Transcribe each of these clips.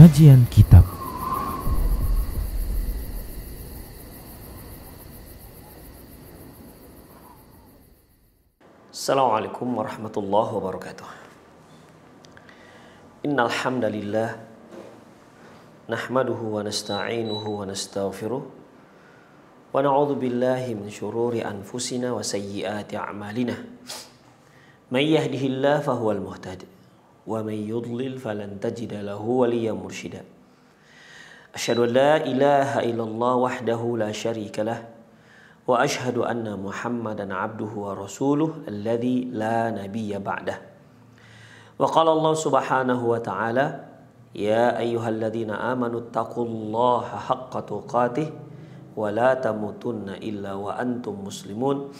Kajian Kitab. Assalamualaikum warahmatullahi wabarakatuh. Innal hamdalillah nahmaduhu wa nasta'inuhu wa nastaghfiruh wa na'udzu billahi min syururi anfusina wa sayyiati a'malina. May yahdihillahu fahuwal muhtadi wa may yudlil falan tajida lahu waliyyan mursyida. Asyhadu an la ilaha illallah wahdahu la syarika lah wa ashhadu anna Muhammadan abduhu wa rasuluh alladzi la nabiyya ba'dah. Wa qala Allah subhanahu wa ta'ala, ya ayyuhalladzina amanu taqullaha haqqa tuqatih wa la tamutunna illa wa antum muslimun.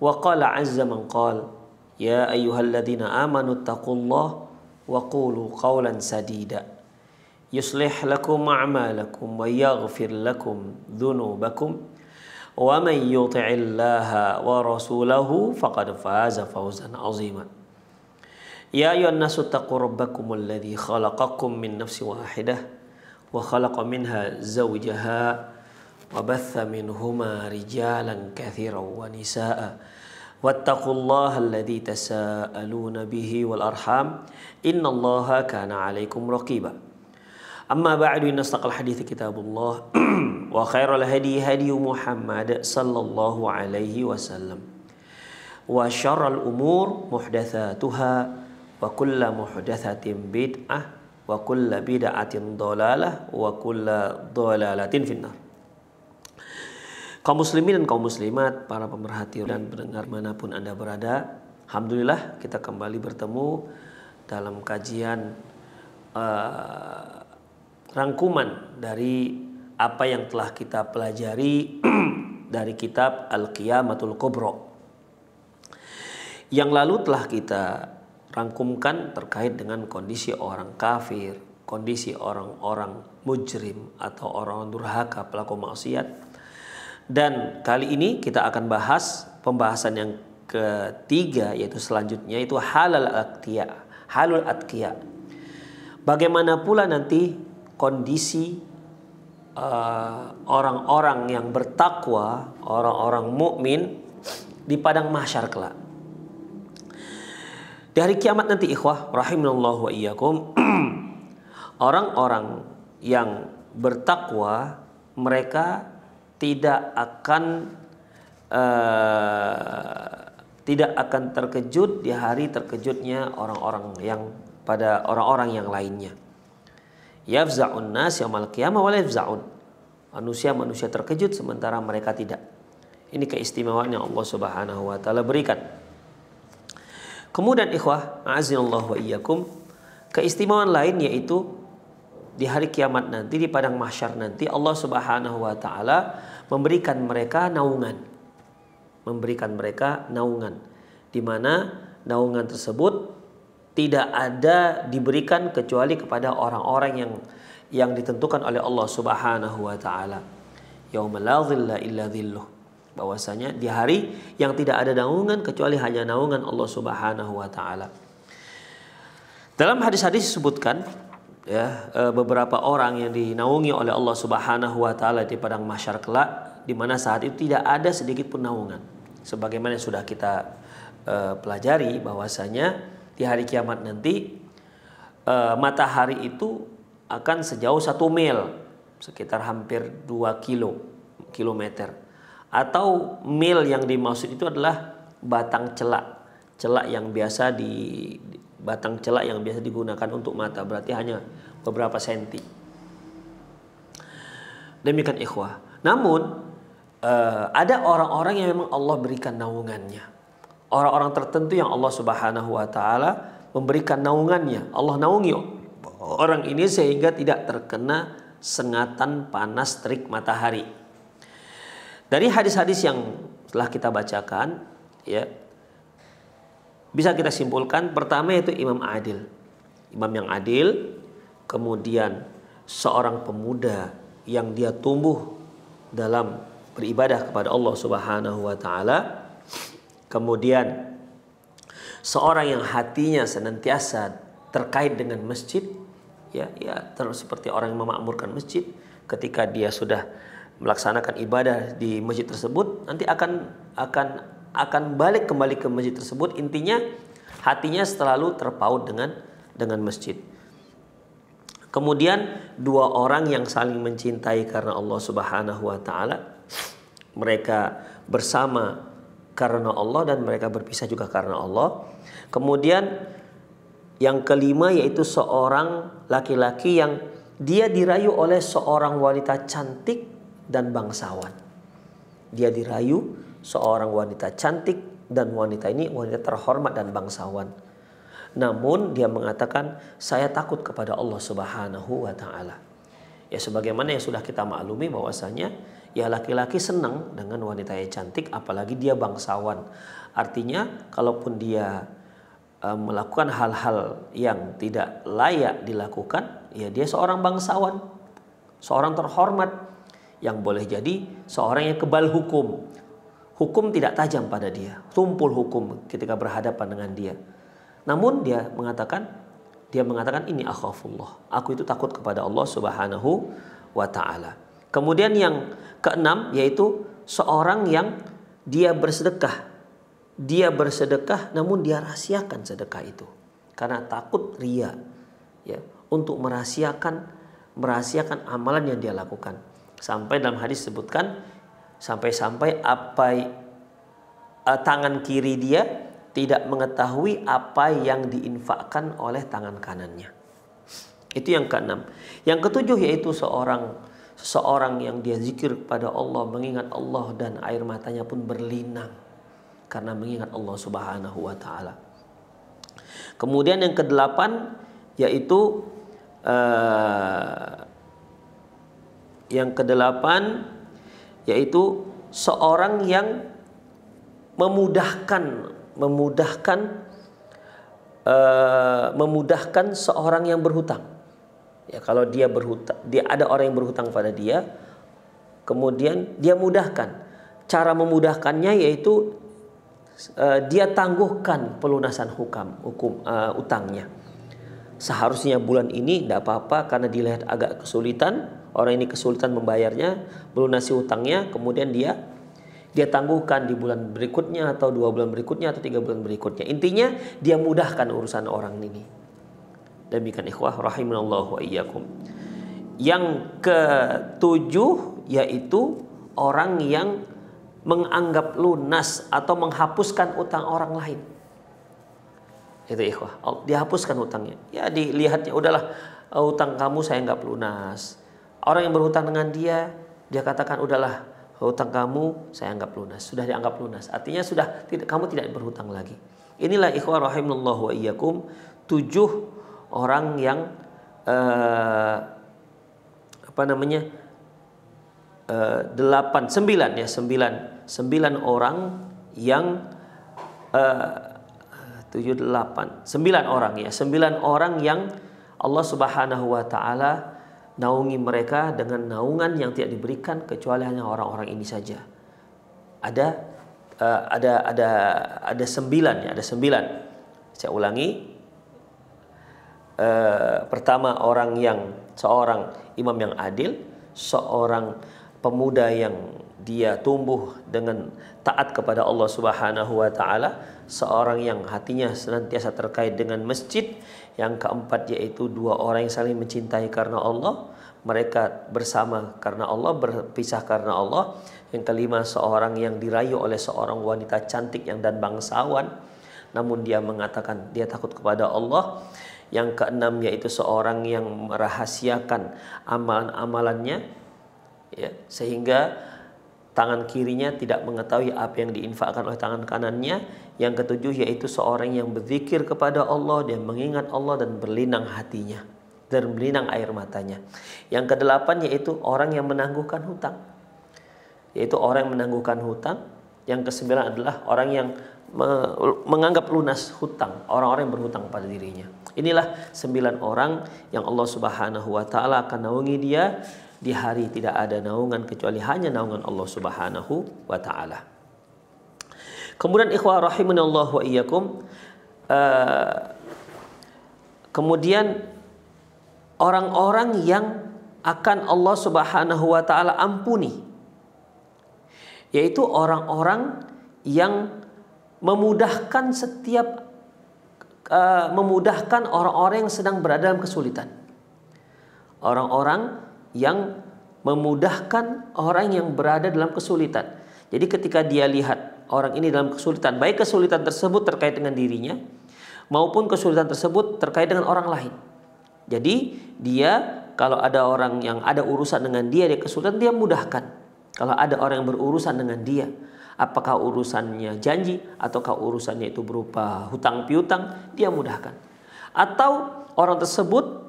Wa qala azza man qala, ya ayyuhalladzina amanu taqullaha wa qulu qawlan sadida yuslih lakum a'malakum wa yaghfir lakum dhunubakum wa man yuti'illaha wa rasulahu faqad faza fawzan 'azima. Ya ayyuhan nasu taqu rabbakumul ladzi khalaqakum min nafsin wahidah wa khalaqa minha zawjaha wa batha minhuma rijalan katsiran wa nisaa'a wattaqullaha alladzi tasaaluna bihi wal arham innallaha kana 'alaikum raqiba. Amma ba'du, inna astaqal hadithi kitabullah wa khairal hadi hadi Muhammad sallallahu alaihi wasallam wa syarral umur muhdatsatuha wa kullu muhdatsatin bid'ah wa kullu bid'atin dhalalah wa kullu dhalalatin finnar. Kaum muslimin dan kaum muslimat, para pemerhati dan pendengar manapun Anda berada, alhamdulillah kita kembali bertemu dalam kajian rangkuman dari apa yang telah kita pelajari dari kitab Al-Qiyamatul Kubra. Yang lalu telah kita rangkumkan terkait dengan kondisi orang kafir, kondisi orang-orang mujrim atau orang durhaka, pelaku maksiat. Dan kali ini kita akan bahas pembahasan yang ketiga, yaitu selanjutnya itu halal halul atqiya. Bagaimana pula nanti kondisi orang-orang yang bertakwa, orang-orang mukmin di padang mahsyar kelak. Di hari kiamat nanti, ikhwah rahimanallahu wa iyyakum, orang-orang yang bertakwa mereka tidak akan terkejut di hari terkejutnya orang-orang yang lainnya. Yafza'un nas yaumal qiyamah wa la yafza'un. Manusia terkejut sementara mereka tidak. Ini keistimewaan yang Allah Subhanahu wa taala berikan. Kemudian ikhwah, a'azinallahu wa iyyakum, keistimewaan lain yaitu di hari kiamat nanti, di padang mahsyar nanti, Allah Subhanahu wa taala memberikan mereka naungan. Di mana naungan tersebut tidak ada diberikan kecuali kepada orang-orang yang ditentukan oleh Allah Subhanahu wa taala. Yauma la dhilla illa dhilluh. Bahwasanya di hari yang tidak ada naungan kecuali hanya naungan Allah Subhanahu wa taala. Dalam hadis-hadis disebutkan beberapa orang yang dinaungi oleh Allah Subhanahu wa taala di padang mahsyar kelak, di mana saat itu tidak ada sedikit pun naungan. Sebagaimana yang sudah kita pelajari bahwasanya di hari kiamat nanti matahari itu akan sejauh 1 mil, sekitar hampir 2 kilometer. Atau mil yang dimaksud itu adalah batang celak yang biasa digunakan untuk mata, berarti hanya beberapa senti. Demikian ikhwah. Namun ada orang-orang yang memang Allah berikan naungannya. Orang-orang tertentu yang Allah Subhanahu wa taala memberikan naungannya. Allah naungi orang ini sehingga tidak terkena sengatan panas terik matahari. Dari hadis-hadis yang telah kita bacakan, bisa kita simpulkan, pertama yaitu imam adil. Imam yang adil, kemudian seorang pemuda yang dia tumbuh dalam beribadah kepada Allah Subhanahu wa taala. Kemudian seorang yang hatinya senantiasa terkait dengan masjid, seperti orang yang memakmurkan masjid, ketika dia sudah melaksanakan ibadah di masjid tersebut, nanti akan balik kembali ke masjid tersebut. Intinya hatinya selalu terpaut dengan masjid. Kemudian dua orang yang saling mencintai karena Allah Subhanahu wa taala, mereka bersama karena Allah dan mereka berpisah juga karena Allah. Kemudian yang kelima yaitu seorang laki-laki yang dia dirayu oleh seorang wanita cantik dan bangsawan. Dia dirayu seorang wanita cantik dan wanita ini wanita terhormat dan bangsawan. Namun dia mengatakan, saya takut kepada Allah Subhanahu wa taala. Ya sebagaimana yang sudah kita maklumi bahwasanya ya laki-laki senang dengan wanita yang cantik, apalagi dia bangsawan. Artinya kalaupun dia melakukan hal-hal yang tidak layak dilakukan, ya dia seorang bangsawan, seorang terhormat yang boleh jadi seorang yang kebal hukum. Hukum tidak tajam pada dia, tumpul hukum ketika berhadapan dengan dia. Namun dia mengatakan ini akhafullah. Aku itu takut kepada Allah Subhanahu wa taala. Kemudian yang keenam yaitu seorang yang dia bersedekah. Dia bersedekah namun dia rahasiakan sedekah itu. Karena takut riya, ya, untuk merahasiakan amalan yang dia lakukan. Sampai dalam hadis disebutkan sampai tangan kiri dia tidak mengetahui apa yang diinfakkan oleh tangan kanannya. Itu yang keenam. Yang ketujuh yaitu seorang yang dia zikir kepada Allah, mengingat Allah dan air matanya pun berlinang karena mengingat Allah Subhanahu wa taala. Kemudian yang kedelapan yaitu seorang yang memudahkan seorang yang berhutang. Ya, kalau dia ada orang yang berhutang pada dia, kemudian dia mudahkan. Cara memudahkannya yaitu dia tangguhkan pelunasan utangnya. Seharusnya bulan ini tidak apa-apa karena dilihat agak kesulitan, orang ini kesulitan membayarnya, melunasi utangnya, kemudian dia tangguhkan di bulan berikutnya atau 2 bulan berikutnya atau 3 bulan berikutnya. Intinya dia mudahkan urusan orang ini. Demikian ikhwah rahimanallahu wa iyyakum. Yang ketujuh yaitu orang yang menganggap lunas atau menghapuskan utang orang lain. Itu ikhwah, dihapuskan utangnya. Ya dilihatnya udahlah, utang kamu saya anggap lunas. Orang yang berhutang dengan dia katakan udahlah, hutang kamu saya anggap lunas, sudah dianggap lunas. Artinya kamu tidak berhutang lagi. Inilah ikhwah rahimanallahu wa iyyakum 7 orang yang 9 orang yang 9 orang yang Allah Subhanahu wa taala naungi mereka dengan naungan yang tidak diberikan kecuali hanya orang-orang ini saja. Ada 9 ya, ada 9. Saya ulangi. Pertama seorang imam yang adil, seorang pemuda yang dia tumbuh dengan taat kepada Allah Subhanahu wa taala, seorang yang hatinya senantiasa terkait dengan masjid. Yang keempat yaitu 2 orang yang saling mencintai karena Allah, mereka bersama karena Allah, berpisah karena Allah. Yang kelima seorang yang dirayu oleh seorang wanita cantik dan bangsawan, namun dia mengatakan dia takut kepada Allah. Yang keenam yaitu seorang yang merahasiakan amalan-amalannya, ya, sehingga tangan kirinya tidak mengetahui apa yang diinfakkan oleh tangan kanannya. Yang ketujuh yaitu seorang yang berzikir kepada Allah, dia mengingat Allah dan berlinang hatinya dan berlinang air matanya. Yang kedelapan yaitu orang yang menangguhkan hutang. Yang kesembilan adalah orang yang menganggap lunas hutang, orang-orang yang berhutang pada dirinya. Inilah 9 orang yang Allah Subhanahu wa taala akan naungi dia di hari tidak ada naungan kecuali hanya naungan Allah Subhanahu wa taala. Kemudian ikhwah rahimanallahu wa iyyakum, kemudian orang-orang yang akan Allah Subhanahu wa taala ampuni, yaitu orang-orang yang memudahkan memudahkan orang-orang yang sedang berada dalam kesulitan. Orang-orang yang memudahkan orang yang berada dalam kesulitan. Jadi ketika dia lihat orang ini dalam kesulitan, baik kesulitan tersebut terkait dengan dirinya maupun kesulitan tersebut terkait dengan orang lain. Jadi dia, kalau ada orang yang ada urusan dengan dia kesulitan, dia mudahkan. Kalau ada orang yang berurusan dengan dia, apakah urusannya janji ataukah urusannya itu berupa hutang piutang, dia mudahkan. Atau orang tersebut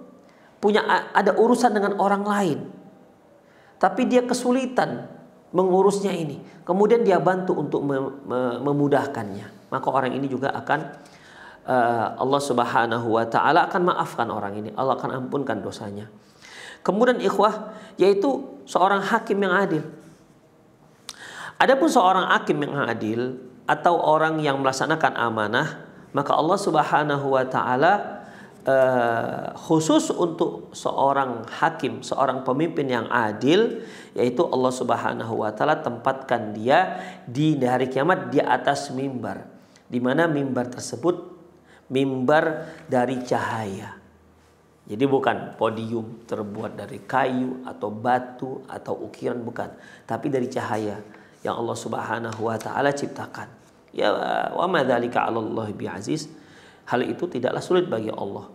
ada urusan dengan orang lain, tapi dia kesulitan mengurusnya ini, kemudian dia bantu untuk memudahkannya, maka orang ini juga akan Allah Subhanahu wa taala akan maafkan orang ini, Allah akan ampunkan dosanya. Kemudian ikhwah, yaitu seorang hakim yang adil. Adapun seorang hakim yang adil atau orang yang melaksanakan amanah, maka Allah Subhanahu wa taala khusus untuk seorang hakim, seorang pemimpin yang adil, yaitu Allah Subhanahu wa taala tempatkan dia di hari kiamat di atas mimbar, di mana mimbar tersebut mimbar dari cahaya. Jadi bukan podium terbuat dari kayu atau batu atau ukiran, bukan, tapi dari cahaya yang Allah Subhanahu wa taala ciptakan. Ya, wa ma dzalika 'alallahi bi'aziz. Hal itu tidaklah sulit bagi Allah.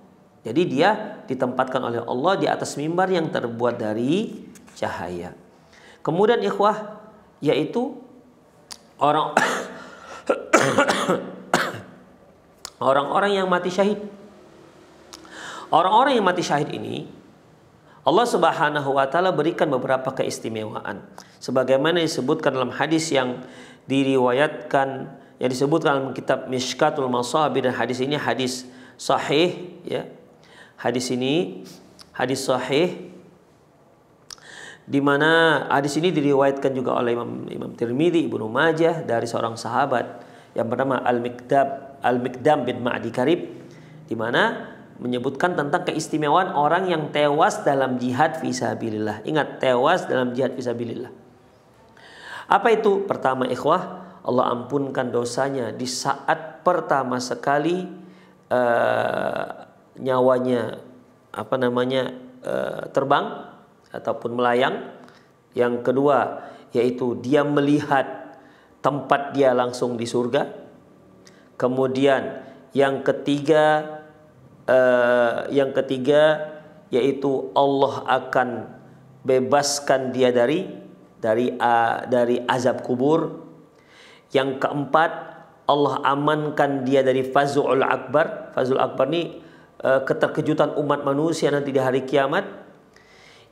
Jadi dia ditempatkan oleh Allah di atas mimbar yang terbuat dari cahaya. Kemudian ikhwah, yaitu orang-orang yang mati syahid. Orang-orang yang mati syahid ini Allah Subhanahu wa taala berikan beberapa keistimewaan. Sebagaimana disebutkan dalam hadis yang diriwayatkan, yang disebutkan dalam kitab Mishkatul Masabih, dan hadis ini hadis sahih, ya. Hadis ini hadis sahih, di mana hadis ini diriwayatkan juga oleh Imam Tirmidzi, Ibnu Majah, dari seorang sahabat yang bernama Al-Miqdam bin Ma'di Karib, di mana menyebutkan tentang keistimewaan orang yang tewas dalam jihad fisabilillah. Ingat, tewas dalam jihad fisabilillah. Apa itu? Pertama ikhwah, Allah ampunkan dosanya di saat pertama sekali nyawanya terbang ataupun melayang. Yang kedua, yaitu dia melihat tempat dia langsung di surga. Kemudian yang ketiga yaitu Allah akan bebaskan dia dari azab kubur. Yang keempat, Allah amankan dia dari fazul akbar. Fazul akbar ini keterkejutan umat manusia nanti di hari kiamat.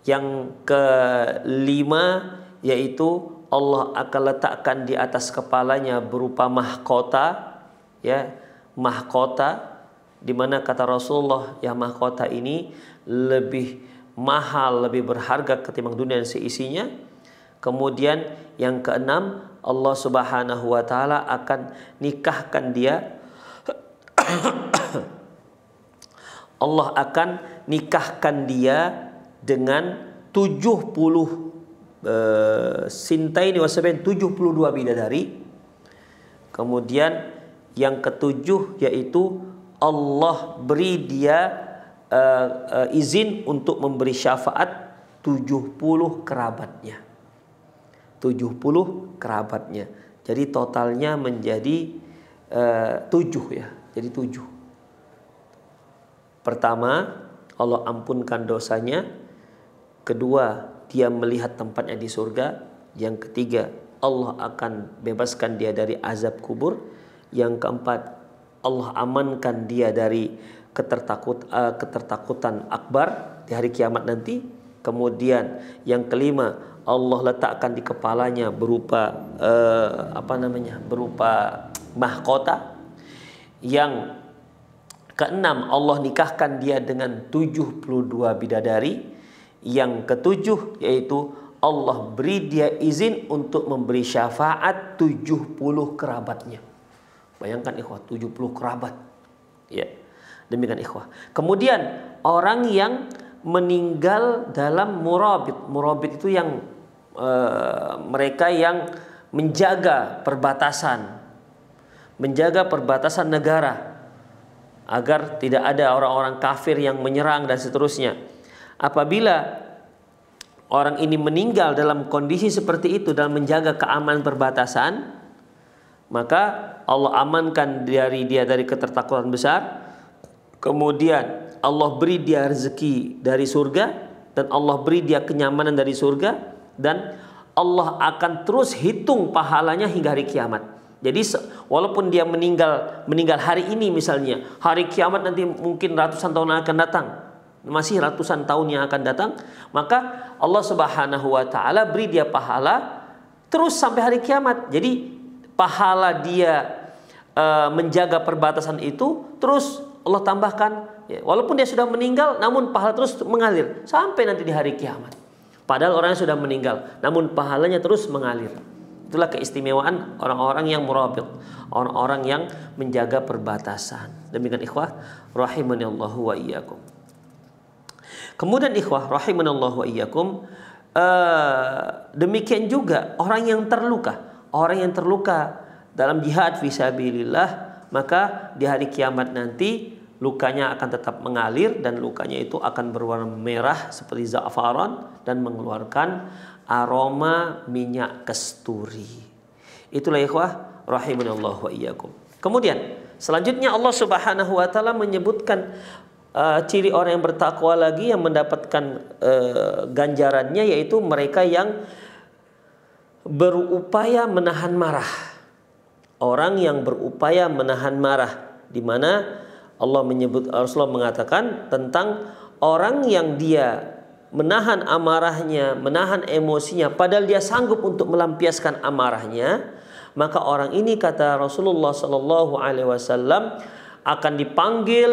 Yang kelima, yaitu Allah akan letakkan di atas kepalanya berupa mahkota, ya, mahkota, di mana kata Rasulullah, ya, mahkota ini lebih mahal, lebih berharga ketimbang dunia dan seisinya. Kemudian yang keenam, Allah Subhanahu wa taala akan nikahkan dia Allah akan nikahkan dia dengan 70 sintaini wasabain, 72 bidadari. Kemudian yang ketujuh, yaitu Allah beri dia izin untuk memberi syafaat 70 kerabatnya. 70 kerabatnya. Jadi totalnya menjadi 7, ya. Jadi 7. Pertama, Allah ampunkan dosanya. Kedua, dia melihat tempatnya di surga. Yang ketiga, Allah akan bebaskan dia dari azab kubur. Yang keempat, Allah amankan dia dari ketertakutan akbar di hari kiamat nanti. Kemudian yang kelima, Allah letakkan di kepalanya berupa berupa mahkota. Yang keenam, Allah nikahkan dia dengan 72 bidadari. Yang ketujuh, yaitu Allah beri dia izin untuk memberi syafaat 70 kerabatnya. Bayangkan ikhwah, 70 kerabat. Ya, demikian ikhwah. Kemudian orang yang meninggal dalam murabit. Murabit itu yang mereka yang menjaga perbatasan negara agar tidak ada orang-orang kafir yang menyerang dan seterusnya. Apabila orang ini meninggal dalam kondisi seperti itu dan menjaga keamanan perbatasan, maka Allah amankan dari ketertakutan besar. Kemudian Allah beri dia rezeki dari surga, dan Allah beri dia kenyamanan dari surga, dan Allah akan terus hitung pahalanya hingga hari kiamat. Jadi walaupun dia meninggal hari ini misalnya, hari kiamat nanti mungkin ratusan tahun akan datang, masih ratusan tahun yang akan datang, maka Allah Subhanahu wa taala beri dia pahala terus sampai hari kiamat. Jadi pahala dia menjaga perbatasan itu terus Allah tambahkan, ya, walaupun dia sudah meninggal namun pahala terus mengalir sampai nanti di hari kiamat. Padahal orangnya sudah meninggal namun pahalanya terus mengalir. Itulah keistimewaan orang-orang yang murabit, orang-orang yang menjaga perbatasan. Demikian ikhwah rahimanallahu wa iyyakum. Kemudian ikhwah rahimanallahu wa iyyakum, demikian juga orang yang terluka dalam jihad fisabilillah, maka di hari kiamat nanti lukanya akan tetap mengalir dan lukanya itu akan berwarna merah seperti za'faran dan mengeluarkan aroma minyak kasturi. Itulah ikhwah rahimanallahu wa iyyakum. Kemudian selanjutnya Allah Subhanahu wa taala menyebutkan ciri orang yang bertakwa lagi yang mendapatkan ganjarannya, yaitu mereka yang berupaya menahan marah. Orang yang berupaya menahan marah, di mana Rasulullah mengatakan tentang orang yang dia menahan amarahnya, menahan emosinya, padahal dia sanggup untuk melampiaskan amarahnya, maka orang ini, kata Rasulullah Sallallahu Alaihi Wasallam, akan dipanggil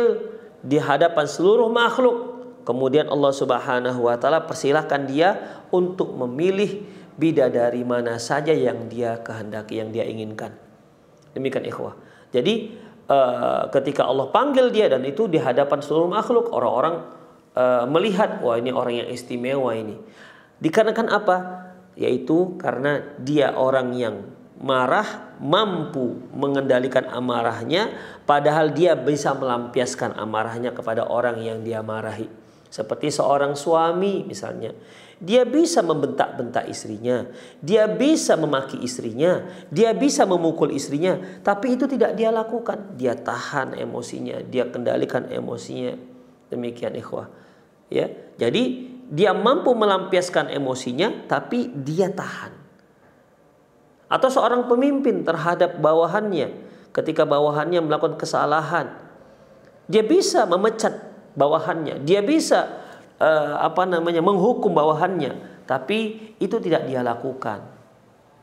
di hadapan seluruh makhluk. Kemudian Allah Subhanahu Wa Taala persilahkan dia untuk memilih bidadari mana saja yang dia kehendaki, yang dia inginkan. Demikian ikhwah. Jadi ketika Allah panggil dia, dan itu di hadapan seluruh makhluk, orang-orang melihat, wah ini orang yang istimewa ini. Dikarenakan apa? Yaitu karena dia orang yang marah, mampu mengendalikan amarahnya, padahal dia bisa melampiaskan amarahnya kepada orang yang dia marahi. Seperti seorang suami misalnya, dia bisa membentak-bentak istrinya, dia bisa memaki istrinya, dia bisa memukul istrinya, tapi itu tidak dia lakukan. Dia tahan emosinya, dia kendalikan emosinya. Demikian ikhwah. Ya, jadi dia mampu melampiaskan emosinya, tapi dia tahan. Atau seorang pemimpin terhadap bawahannya, ketika bawahannya melakukan kesalahan, dia bisa memecat bawahannya, dia bisa menghukum bawahannya, tapi itu tidak dia lakukan.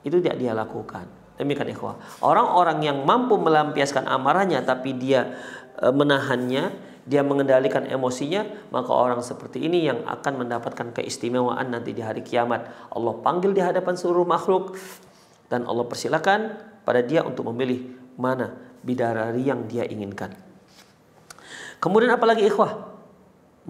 Itu tidak dia lakukan. Demikian ikhwah. Orang-orang yang mampu melampiaskan amarahnya tapi dia menahannya, dia mengendalikan emosinya, maka orang seperti ini yang akan mendapatkan keistimewaan nanti di hari kiamat. Allah panggil di hadapan seluruh makhluk dan Allah persilakan pada dia untuk memilih mana bidadari yang dia inginkan. Kemudian apalagi ikhwah?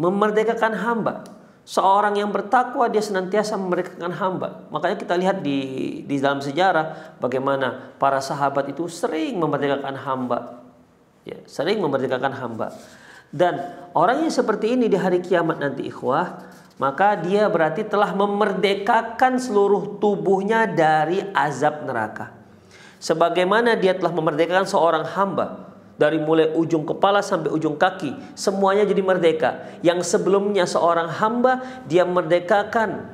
Memerdekakan hamba. Seorang yang bertakwa dia senantiasa memerdekakan hamba. Makanya kita lihat di dalam sejarah bagaimana para sahabat itu sering memerdekakan hamba. Ya, sering memerdekakan hamba. Dan orang yang seperti ini di hari kiamat nanti ikhwah, maka dia berarti telah memerdekakan seluruh tubuhnya dari azab neraka. Sebagaimana dia telah memerdekakan seorang hamba dari mulai ujung kepala sampai ujung kaki, semuanya jadi merdeka. Yang sebelumnya seorang hamba, dia merdekakan,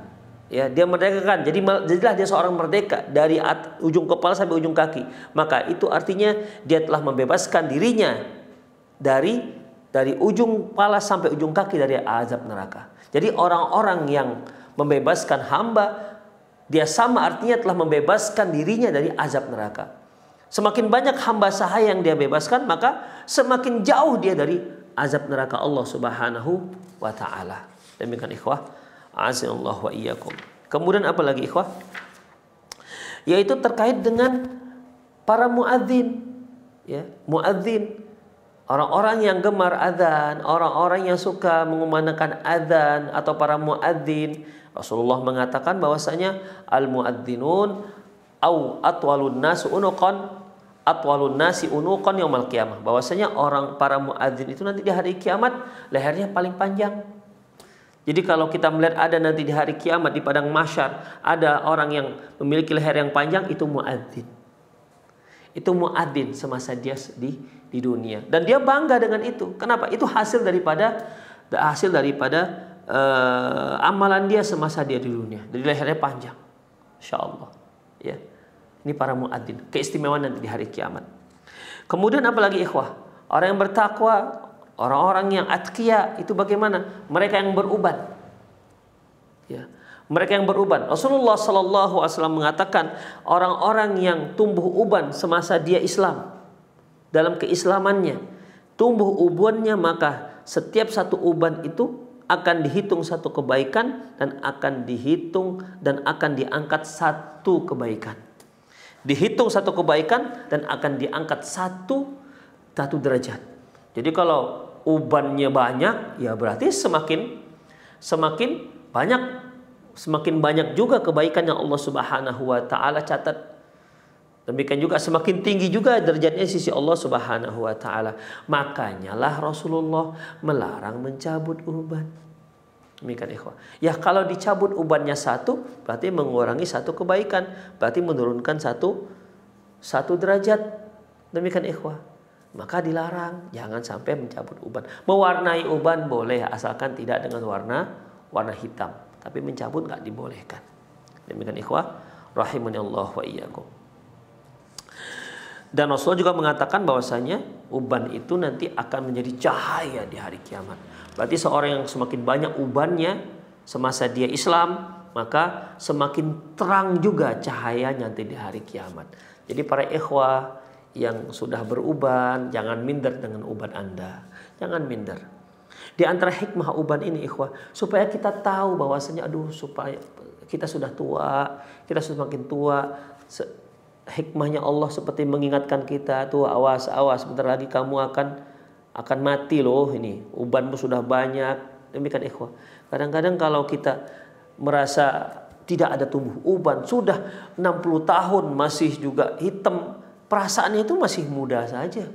ya, dia merdekakan. Jadilah dia seorang merdeka dari ujung kepala sampai ujung kaki. Maka itu artinya dia telah membebaskan dirinya dari ujung kepala sampai ujung kaki dari azab neraka. Jadi orang-orang yang membebaskan hamba, dia sama artinya telah membebaskan dirinya dari azab neraka. Semakin banyak hamba sahaya yang dia bebaskan, maka semakin jauh dia dari azab neraka Allah Subhanahu wa taala. Demikian ikhwah, azanallahu wa iyyakum. Kemudian apa lagi ikhwah? Yaitu terkait dengan para muadzin, ya, muadzin, Orang-orang yang gemar adzan, orang-orang yang suka mengumandangkan adzan atau para muadzin, Rasulullah mengatakan bahwasanya al-muadzinun au atwalun nas unuqan atwalun nasi unuqan yaumil qiyamah. Bahwasanya para muadzin itu nanti di hari kiamat lehernya paling panjang. Jadi kalau kita melihat ada nanti di hari kiamat di padang mahsyar ada orang yang memiliki leher yang panjang, itu muadzin. Itu muadzin semasa dia di dunia, dan dia bangga dengan itu. Kenapa? Itu hasil daripada amalan dia semasa dia di dunia. Jadi lehernya panjang, insya Allah. Ya, ini para muadzin, keistimewaan nanti di hari kiamat. Kemudian apalagi ikhwah, orang yang bertakwa, orang-orang yang atqiya itu bagaimana? Mereka yang beruban. Ya, mereka yang beruban. Rasulullah Sallallahu Alaihi Wasallam mengatakan orang-orang yang tumbuh uban semasa dia Islam, dalam keislamannya tumbuh ubannya, maka setiap satu uban itu akan dihitung satu kebaikan dan akan dihitung dan akan diangkat satu kebaikan. Dihitung satu kebaikan dan akan diangkat satu derajat. Jadi kalau ubannya banyak, ya berarti semakin banyak juga kebaikan yang Allah Subhanahu wa taala catat. Demikian juga semakin tinggi juga derajatnya sisi Allah Subhanahu wa taala. Makanya lah Rasulullah melarang mencabut uban. Demikian ikhwah. Ya kalau dicabut ubannya satu, berarti mengurangi satu kebaikan, berarti menurunkan satu derajat. Demikian ikhwah. Maka dilarang, jangan sampai mencabut uban. Mewarnai uban boleh asalkan tidak dengan warna hitam, tapi mencabut nggak dibolehkan. Demikian ikhwah, rahimani Allah wa iyyakum. Dan Rasulullah juga mengatakan bahwasanya uban itu nanti akan menjadi cahaya di hari kiamat. Berarti seorang yang semakin banyak ubannya semasa dia Islam, maka semakin terang juga cahayanya nanti di hari kiamat. Jadi para ikhwah yang sudah beruban, jangan minder dengan uban Anda. Jangan minder. Di antara hikmah uban ini ikhwah, supaya kita tahu bahwasanya supaya kita sudah tua, kita sudah semakin tua. Hikmahnya Allah seperti mengingatkan kita, tuh awas sebentar lagi kamu akan mati loh, ini ubanmu sudah banyak. Demikian ikhwah. Kadang-kadang kalau kita merasa tidak ada tumbuh uban, sudah 60 tahun masih juga hitam, perasaannya itu masih muda saja.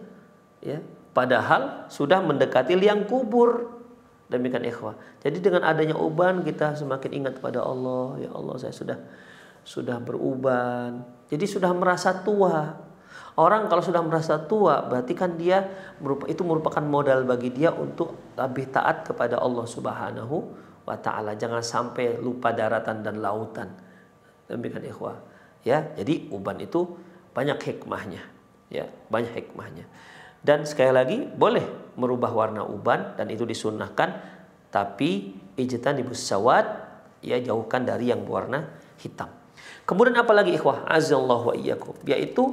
Ya, padahal sudah mendekati liang kubur. Demikian ikhwah. Jadi dengan adanya uban kita semakin ingat pada Allah. Ya Allah, saya sudah beruban. Jadi sudah merasa tua. Orang kalau sudah merasa tua, berarti kan itu merupakan modal bagi dia untuk lebih taat kepada Allah Subhanahu wa taala. Jangan sampai lupa daratan dan lautan. Demikian ikhwah. Ya, jadi uban itu banyak hikmahnya. Ya, banyak hikmahnya. Dan sekali lagi boleh merubah warna uban dan itu disunnahkan, tapi ijtanibus sawad, ya jauhkan dari yang berwarna hitam. Kemudian apalagi ikhwah, azallahu wa iyyakum, yaitu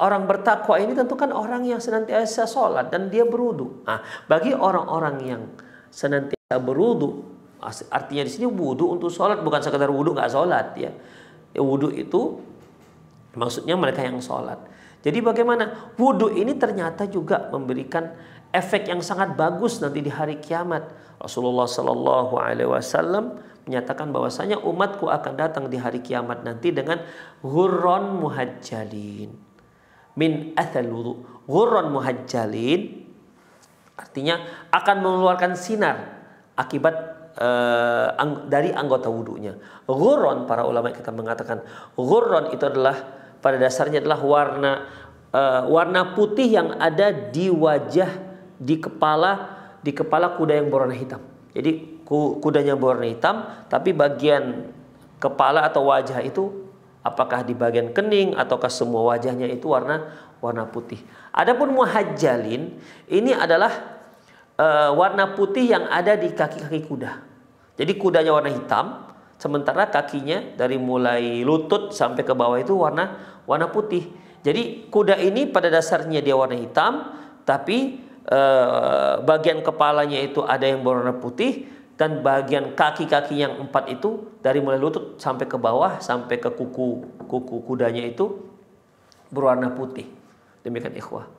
orang bertakwa ini tentu kan orang yang senantiasa sholat dan dia berwudu. Nah, bagi orang-orang yang senantiasa berwudu, artinya di sini wudu untuk sholat, bukan sekedar wudu nggak sholat ya. Wudu itu maksudnya mereka yang sholat. Jadi bagaimana? Wudu ini ternyata juga memberikan efek yang sangat bagus nanti di hari kiamat. Rasulullah Sallallahu Alaihi Wasallam menyatakan bahwasanya umatku akan datang di hari kiamat nanti dengan ghurran muhajjalin min athal wudu. Ghurran muhajjalin artinya akan mengeluarkan sinar akibat dari anggota wudunya. Ghurran, para ulama kita mengatakan ghurran itu adalah pada dasarnya adalah warna putih yang ada di wajah, di kepala kuda yang berwarna hitam. Jadi kudanya berwarna hitam, tapi bagian kepala atau wajah itu apakah di bagian kening ataukah semua wajahnya itu warna putih. Adapun muhajjalin ini adalah warna putih yang ada di kaki-kaki kuda. Jadi kudanya warna hitam, sementara kakinya dari mulai lutut sampai ke bawah itu warna putih. Jadi kuda ini pada dasarnya dia warna hitam, tapi bagian kepalanya itu ada yang berwarna putih, dan bagian kaki-kaki yang 4 itu dari mulai lutut sampai ke bawah sampai ke kuku kudanya itu berwarna putih. Demikian ikhwah.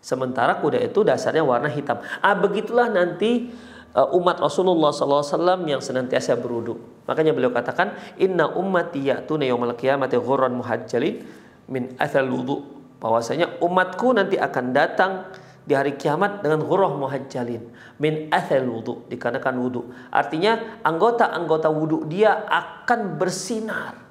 Sementara kuda itu dasarnya warna hitam. Begitulah nanti umat Rasulullah SAW yang senantiasa berwudu. Makanya beliau katakan, inna ummati ya'tuna yaumal qiyamati ghurran muhajjalin min athal wudu. Bahwasanya umatku nanti akan datang di hari kiamat dengan ghurrah muhajjalin min athal wudu, dikarenakan wudu. Artinya anggota-anggota wudu dia akan bersinar.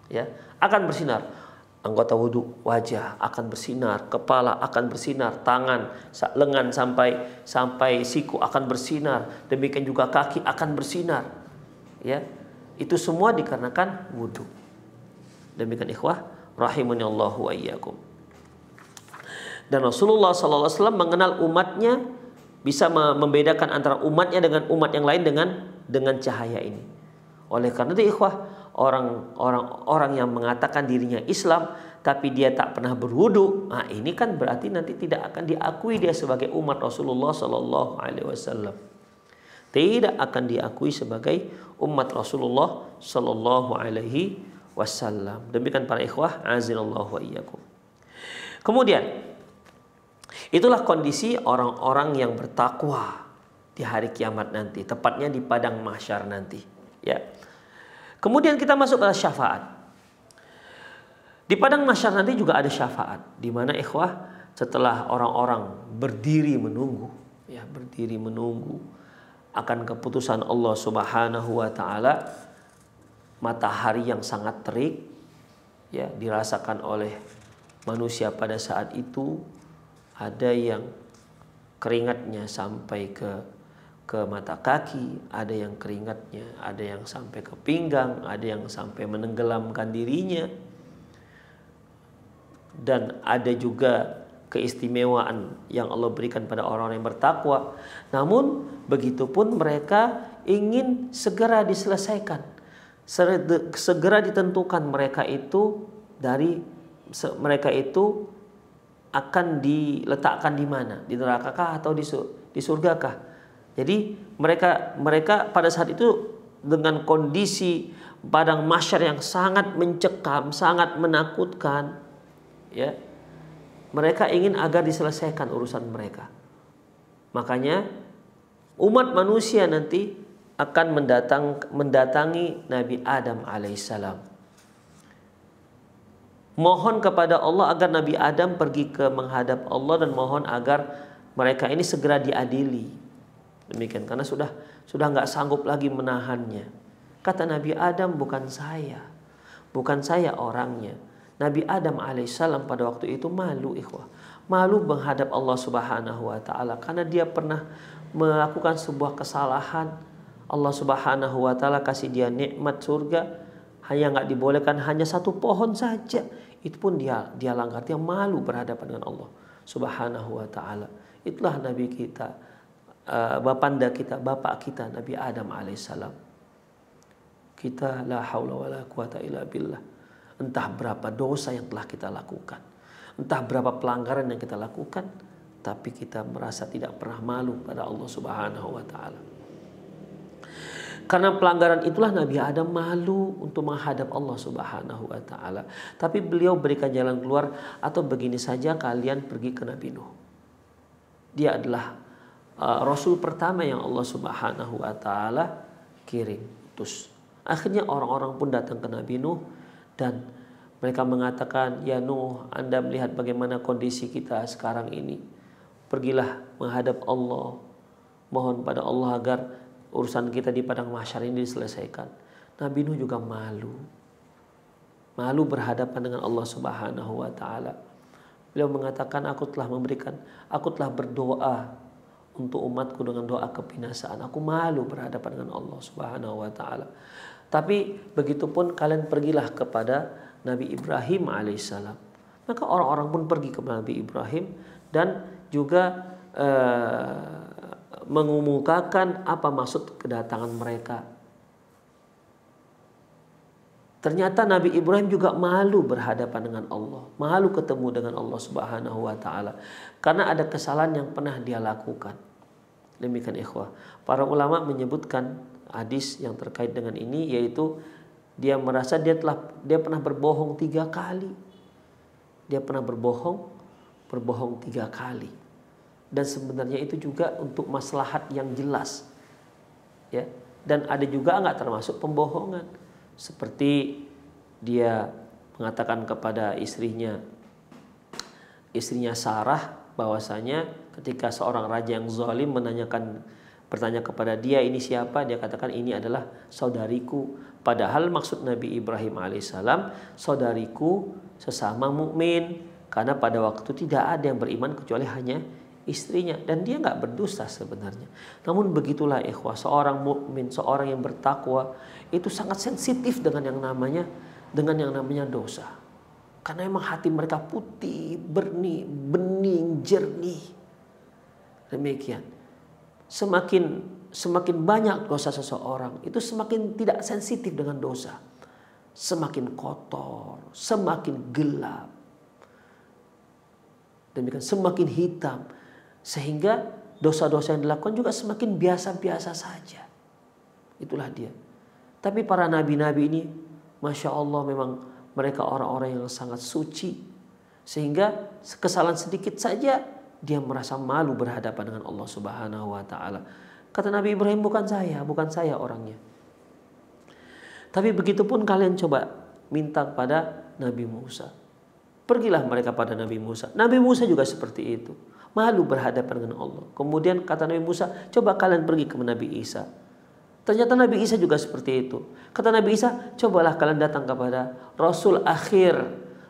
Ya, akan bersinar. Anggota wudu, wajah akan bersinar, kepala akan bersinar, tangan, lengan sampai siku akan bersinar, demikian juga kaki akan bersinar. Ya, itu semua dikarenakan wudu. Demikian ikhwah rahimani Allahu wa iyyakum. Dan Rasulullah SAW mengenal umatnya, bisa membedakan antara umatnya dengan umat yang lain dengan cahaya ini. Oleh karena itu ikhwah, orang yang mengatakan dirinya Islam tapi dia tak pernah berwudu, ini kan berarti nanti tidak akan diakui dia sebagai umat Rasulullah Sallallahu Alaihi Wasallam. Tidak akan diakui sebagai umat Rasulullah Sallallahu Alaihi Wasallam. Demikian para ikhwah, azinallahu wa iyyakum. Kemudian itulah kondisi orang-orang yang bertakwa di hari kiamat nanti, tepatnya di padang mahsyar nanti. Ya. Kemudian kita masuk ke syafaat. Di padang mahsyar nanti juga ada syafaat, di mana ikhwah setelah orang-orang berdiri menunggu akan keputusan Allah Subhanahu wa taala, matahari yang sangat terik ya dirasakan oleh manusia pada saat itu, ada yang keringatnya sampai ke mata kaki, ada yang keringatnya, ada yang sampai ke pinggang, ada yang sampai menenggelamkan dirinya. Dan ada juga keistimewaan yang Allah berikan pada orang-orang yang bertakwa. Namun begitupun mereka ingin segera diselesaikan, segera ditentukan mereka itu akan diletakkan di mana, di nerakakah atau di surgakah. Jadi mereka pada saat itu dengan kondisi padang mahsyar yang sangat mencekam, sangat menakutkan, ya, mereka ingin agar diselesaikan urusan mereka. Makanya umat manusia nanti akan mendatangi Nabi Adam alaihissalam, mohon kepada Allah agar Nabi Adam pergi ke menghadap Allah dan mohon agar mereka ini segera diadili. Demikian, karena sudah nggak sanggup lagi menahannya. Kata Nabi Adam, bukan saya orangnya. Nabi Adam alaihissalam pada waktu itu malu ikhwah, malu menghadap Allah Subhanahu wa taala karena dia pernah melakukan sebuah kesalahan. Allah Subhanahu wa taala kasih dia nikmat surga, hanya nggak dibolehkan hanya satu pohon saja. Itu pun dia langgar, dia malu berhadapan dengan Allah Subhanahu wa taala. Itulah Nabi kita, bapak kita Nabi Adam alaihissalam. Kita la haula wala quwata illa billah. Entah berapa dosa yang telah kita lakukan, entah berapa pelanggaran yang kita lakukan, tapi kita merasa tidak pernah malu pada Allah Subhanahu wa taala. Karena pelanggaran itulah Nabi Adam malu untuk menghadap Allah Subhanahu wa taala. Tapi beliau berikan jalan keluar, atau begini saja, kalian pergi ke Nabi Nuh. Dia adalah Rasul pertama yang Allah Subhanahu wa taala kirim, utus. Akhirnya orang-orang pun datang ke Nabi Nuh dan mereka mengatakan, "Ya Nuh, Anda melihat bagaimana kondisi kita sekarang ini. Pergilah menghadap Allah. Mohon pada Allah agar urusan kita di padang mahsyar ini diselesaikan." Nabi Nuh juga malu berhadapan dengan Allah Subhanahu wa taala. Beliau mengatakan, aku telah berdoa untuk umatku dengan doa kebinasaan. Aku malu berhadapan dengan Allah Subhanahu wa taala. Tapi begitupun kalian pergilah kepada Nabi Ibrahim alaihissalam. Maka orang-orang pun pergi kepada Nabi Ibrahim dan juga mengumumkakan apa maksud kedatangan mereka. Ternyata Nabi Ibrahim juga malu berhadapan dengan Allah, malu ketemu dengan Allah Subhanahu wa taala karena ada kesalahan yang pernah dia lakukan. Demikian ikhwah. Para ulama menyebutkan hadis yang terkait dengan ini, yaitu dia merasa dia pernah berbohong 3 kali. Dia pernah berbohong berbohong 3 kali. Dan sebenarnya itu juga untuk maslahat yang jelas. Ya. Dan ada juga nggak termasuk pembohongan. Seperti dia mengatakan kepada istrinya Sarah bahwasanya ketika seorang raja yang zalim bertanya kepada dia, ini siapa? Dia katakan ini adalah saudariku. Padahal maksud Nabi Ibrahim alaihissalam saudariku sesama mukmin, karena pada waktu tidak ada yang beriman kecuali hanya istrinya, dan dia nggak berdosa sebenarnya. Namun begitulah ikhwah, seorang mukmin, seorang yang bertakwa itu sangat sensitif dengan yang namanya dosa. Karena emang hati mereka putih, bening, jernih. Demikian. Semakin banyak dosa seseorang, itu semakin tidak sensitif dengan dosa. Semakin kotor, semakin gelap. Demikian, semakin hitam. Sehingga dosa-dosa yang dilakukan juga semakin biasa-biasa saja. Itulah dia. Tapi para nabi-nabi ini, Masya Allah, memang mereka orang-orang yang sangat suci. Sehingga kesalahan sedikit saja dia merasa malu berhadapan dengan Allah Subhanahu wa taala. Kata Nabi Ibrahim, bukan saya orangnya. Tapi begitupun kalian coba minta kepada Nabi Musa. Pergilah mereka pada Nabi Musa. Nabi Musa juga seperti itu. Malu berhadapan dengan Allah. Kemudian kata Nabi Musa, coba kalian pergi ke Nabi Isa. Ternyata Nabi Isa juga seperti itu. Kata Nabi Isa, cobalah kalian datang kepada Rasul akhir,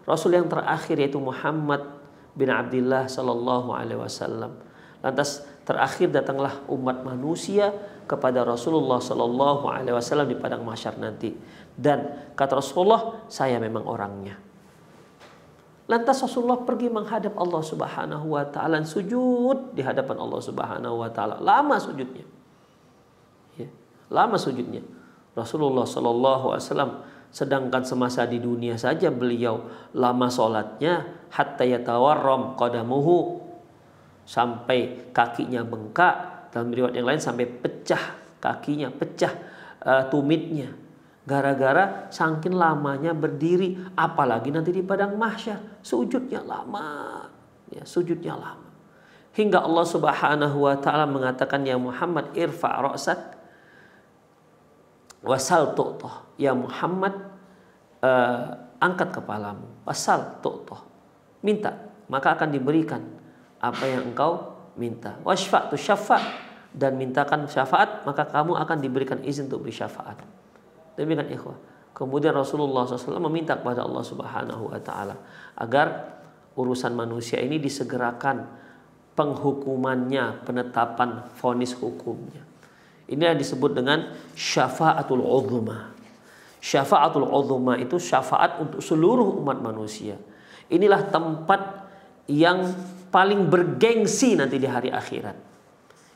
Rasul yang terakhir, yaitu Muhammad bin Abdullah sallallahu alaihi wasallam. Lantas terakhir datanglah umat manusia kepada Rasulullah sallallahu alaihi wasallam di padang mahsyar nanti. Dan kata Rasulullah, saya memang orangnya. Lantas Rasulullah pergi menghadap Allah Subhanahu wa taala, sujud di hadapan Allah Subhanahu wa taala. Lama sujudnya. Lama sujudnya. Rasulullah sallallahu alaihi wasallam, sedangkan semasa di dunia saja beliau lama sholatnya, hatta yatawarram qadamuhu, sampai kakinya bengkak. Dalam riwayat yang lain sampai pecah kakinya, pecah tumitnya, gara-gara saking lamanya berdiri. Apalagi nanti di padang mahsyar, sujudnya lama, ya, sujudnya lama. Hingga Allah Subhanahu wa taala mengatakan, ya Muhammad irfa' ra'sak wasal tu'toh. Ya Muhammad, angkat kepalamu, wasal tu'toh, minta maka akan diberikan apa yang engkau minta. Wasfa' tu syafa', dan mintakan syafaat maka kamu akan diberikan izin untuk bersyafaat. Demikian ikhwah. Kemudian Rasulullah SAW meminta kepada Allah Subhanahu wa taala agar urusan manusia ini disegerakan penghukumannya, penetapan vonis hukumnya. Ini yang disebut dengan syafa'atul uzma. Syafa'atul uzma itu syafaat untuk seluruh umat manusia. Inilah tempat yang paling bergengsi nanti di hari akhirat.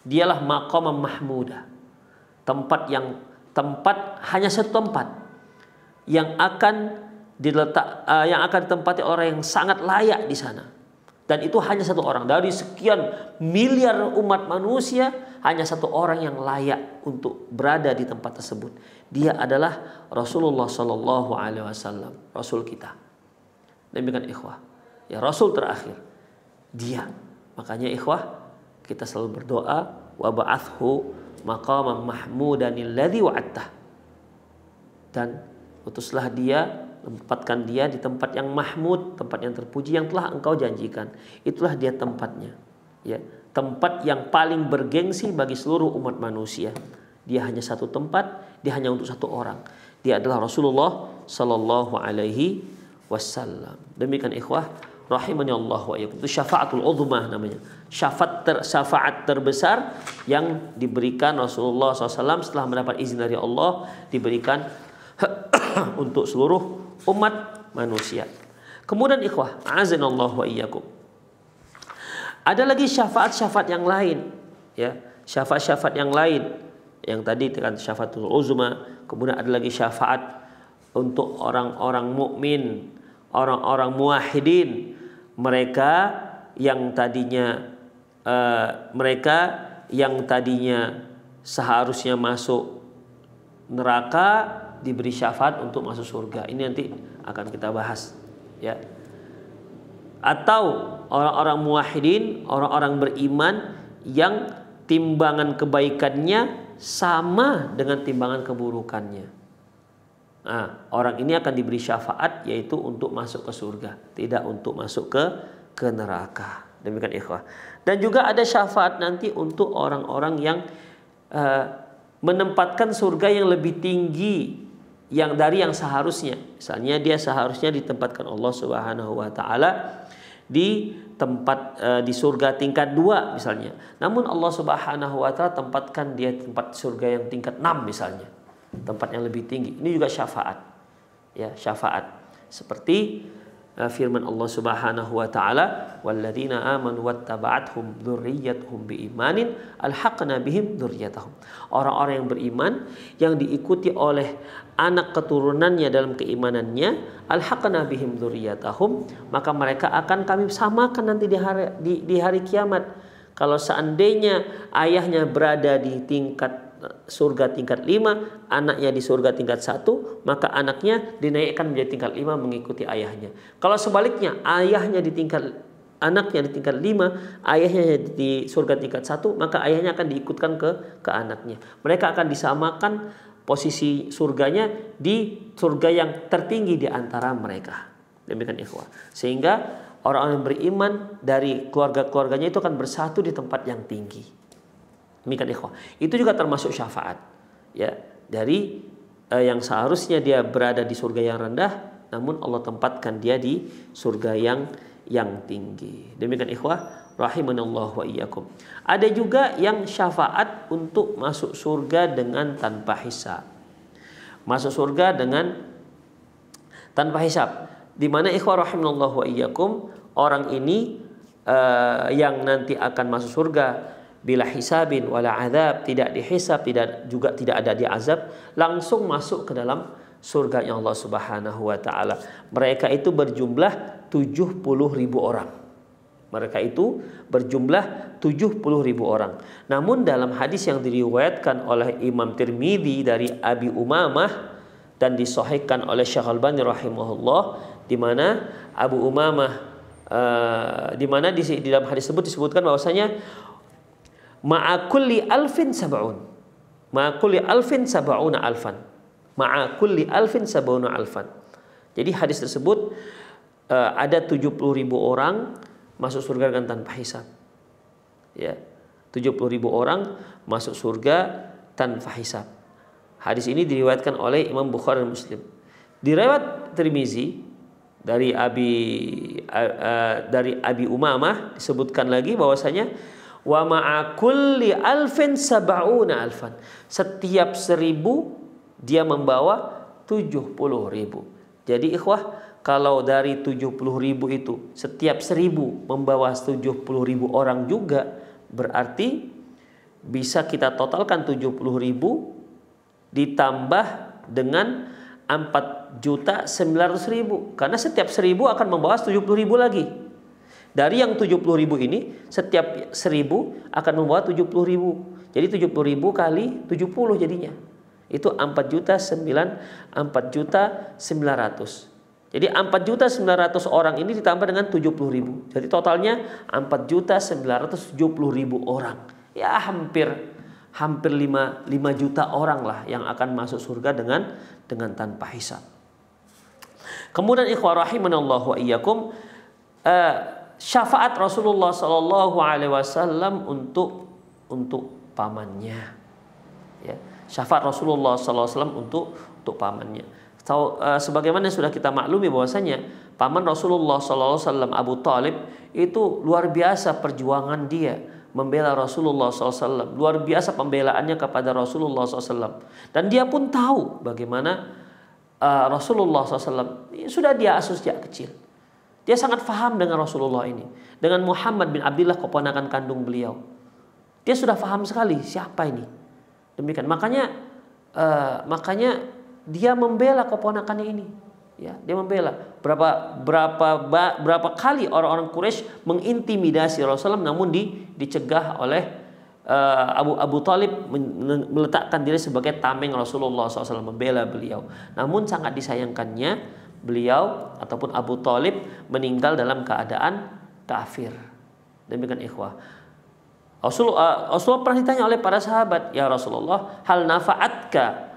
Dialah maqam mahmudah. Tempat hanya satu tempat yang akan ditempati orang yang sangat layak di sana. Dan itu hanya satu orang. Dari sekian miliar umat manusia, hanya satu orang yang layak untuk berada di tempat tersebut. Dia adalah Rasulullah Sallallahu Alaihi Wasallam, Rasul kita. Demikian ikhwah. Ya, Rasul terakhir. Dia. Makanya ikhwah, kita selalu berdoa, wa ba'athu maqaman mahmudanil ladzi wa'adtah. Dan utuslah dia, tempatkan dia di tempat yang mahmud, tempat yang terpuji yang telah engkau janjikan. Itulah dia tempatnya, ya, tempat yang paling bergengsi bagi seluruh umat manusia. Dia hanya satu tempat, dia hanya untuk satu orang. Dia adalah Rasulullah Sallallahu Alaihi Wasallam. Demikian ikhwah, rahimani Allah wa iyyakum. Itu syafaatul uzma namanya. Syafaat terbesar yang diberikan Rasulullah SAW setelah mendapat izin dari Allah, diberikan untuk seluruh umat manusia. Kemudian ikhwah, azanallahu wa iyyakum, ada lagi syafaat-syafaat yang lain, ya, syafaat-syafaat yang lain yang tadi kan syafaatul uzma. Kemudian ada lagi syafaat untuk orang-orang mukmin, orang-orang muwahhidin, mereka yang tadinya seharusnya masuk neraka diberi syafaat untuk masuk surga. Ini nanti akan kita bahas, ya. atau orang-orang muwahhidin, orang-orang beriman yang timbangan kebaikannya sama dengan timbangan keburukannya. Nah, orang ini akan diberi syafaat, yaitu untuk masuk ke surga, tidak untuk masuk ke neraka. Demikian ikhwah. Dan juga ada syafaat nanti untuk orang-orang yang menempatkan surga yang lebih tinggi yang dari yang seharusnya. Misalnya dia seharusnya ditempatkan Allah Subhanahu wa taala di tempat di surga tingkat 2 misalnya. Namun Allah Subhanahu wa taala tempatkan dia tempat surga yang tingkat 6 misalnya. Tempat yang lebih tinggi. Ini juga syafaat. Ya, syafaat. Seperti firman Allah Subhanahu wa taala, "Walladzina amanu wattaba'athum dzurriyyatuhum biimanin alhaqna bihim dzurriyyatahum." Orang-orang yang beriman yang diikuti oleh anak keturunannya dalam keimanannya, alhaqna bihim dzurriyyatahum, maka mereka akan kami samakan nanti di hari kiamat. Kalau seandainya ayahnya berada di tingkat surga tingkat 5, anaknya di surga tingkat 1, maka anaknya dinaikkan menjadi tingkat 5 mengikuti ayahnya. Kalau sebaliknya ayahnya di tingkat anaknya di tingkat 5, ayahnya di surga tingkat 1, maka ayahnya akan diikutkan ke anaknya. Mereka akan disamakan posisi surganya di surga yang tertinggi di antara mereka. Demikian ikhwah. Sehingga orang-orang yang beriman dari keluarga-keluarganya itu akan bersatu di tempat yang tinggi. Demikian ikhwah. Itu juga termasuk syafaat. Ya, dari yang seharusnya dia berada di surga yang rendah, namun Allah tempatkan dia di surga yang tinggi. Demikian ikhwah rahimanallah wa iyyakum. Ada juga yang syafaat untuk masuk surga dengan tanpa hisab. Masuk surga dengan tanpa hisab. Di mana ikhwah rahimanallah wa iyyakum, orang ini yang nanti akan masuk surga bila hisabin wala azab, tidak dihisab, tidak ada diazab, langsung masuk ke dalam surga yang Allah Subhanahu wa taala. Mereka itu berjumlah 70.000 orang. Mereka itu berjumlah 70.000 orang. Namun dalam hadis yang diriwayatkan oleh Imam Tirmidzi dari Abi Umamah dan disahihkan oleh Syekh Al-Albani rahimahullah, di mana Abu Umamah di mana di dalam hadis tersebut disebutkan bahwasanya ma'akulli alfin sab'un. Ma'akulli alfin sab'una alfan. Ma'akulli alfin sab'una alfan. Jadi hadis tersebut ada 70.000 orang masuk surga dengan tanpa hisab. Ya. 70.000 orang masuk surga tanpa hisab. Hadis ini diriwayatkan oleh Imam Bukhari dan Muslim. Di riwayat Tirmizi dari Abi Umamah disebutkan lagi bahwasanya wa ma'a kulli alfin sab'una alfan. Setiap 1.000 dia membawa 70.000. Jadi ikhwah, kalau dari 70.000 itu setiap 1.000 membawa 70.000 orang juga, berarti bisa kita totalkan 70.000 ditambah dengan 4.900.000, karena setiap 1.000 akan membawa 70.000 lagi. Dari yang 70.000 ini, setiap 1.000 akan membawa 70.000. Jadi 70.000 kali 70 jadinya. Itu 4.900.000. Jadi 4.900.000 orang ini ditambah dengan 70.000. Jadi totalnya 4.970.000 orang. Ya hampir 5 juta orang lah yang akan masuk surga dengan tanpa hisab. Kemudian ikhwah rahimanallahu wa iyyakum, syafaat Rasulullah Sallallahu Alaihi Wasallam untuk pamannya, ya. Syafaat Rasulullah Sallallahu Alaihi Wasallam untuk pamannya. Sebagaimana sudah kita maklumi bahwasanya paman Rasulullah Sallallahu Alaihi Wasallam Abu Talib itu luar biasa perjuangan dia membela Rasulullah SAW, luar biasa pembelaannya kepada Rasulullah SAW, dan dia pun tahu bagaimana Rasulullah SAW sudah dia asuh sejak kecil. Dia sangat faham dengan Rasulullah ini, dengan Muhammad bin Abdullah keponakan kandung beliau. Dia sudah faham sekali siapa ini. Demikian makanya dia membela keponakannya ini. Ya, dia membela. Berapa kali orang-orang Quraisy mengintimidasi Rasulullah, namun dicegah oleh Abu Talib meletakkan diri sebagai tameng Rasulullah SAW, membela beliau. Namun sangat disayangkannya beliau ataupun Abu Thalib meninggal dalam keadaan kafir. Demikian ikhwah. Rasulullah pernah ditanya oleh para sahabat, ya Rasulullah, hal nafa'aka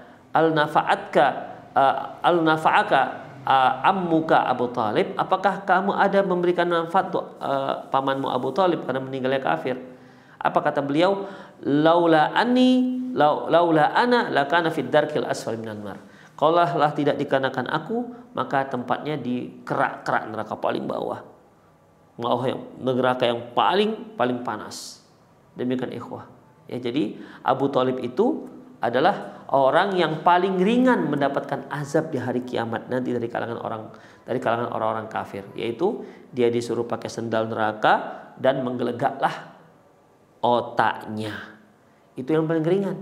ammuka Abu Thalib, apakah kamu ada memberikan manfaat untuk pamanmu Abu Thalib karena meninggalnya kafir? Apa kata beliau? Laula ana lakana fid darkil asfal minan nar. Kalaulah tidak dikarenakan aku, maka tempatnya di kerak-kerak neraka paling bawah. Neraka yang paling panas. Demikian ikhwah. Ya, jadi Abu Thalib itu adalah orang yang paling ringan mendapatkan azab di hari kiamat nanti dari kalangan orang-orang kafir, yaitu dia disuruh pakai sendal neraka dan menggelegaklah otaknya. Itu yang paling ringan.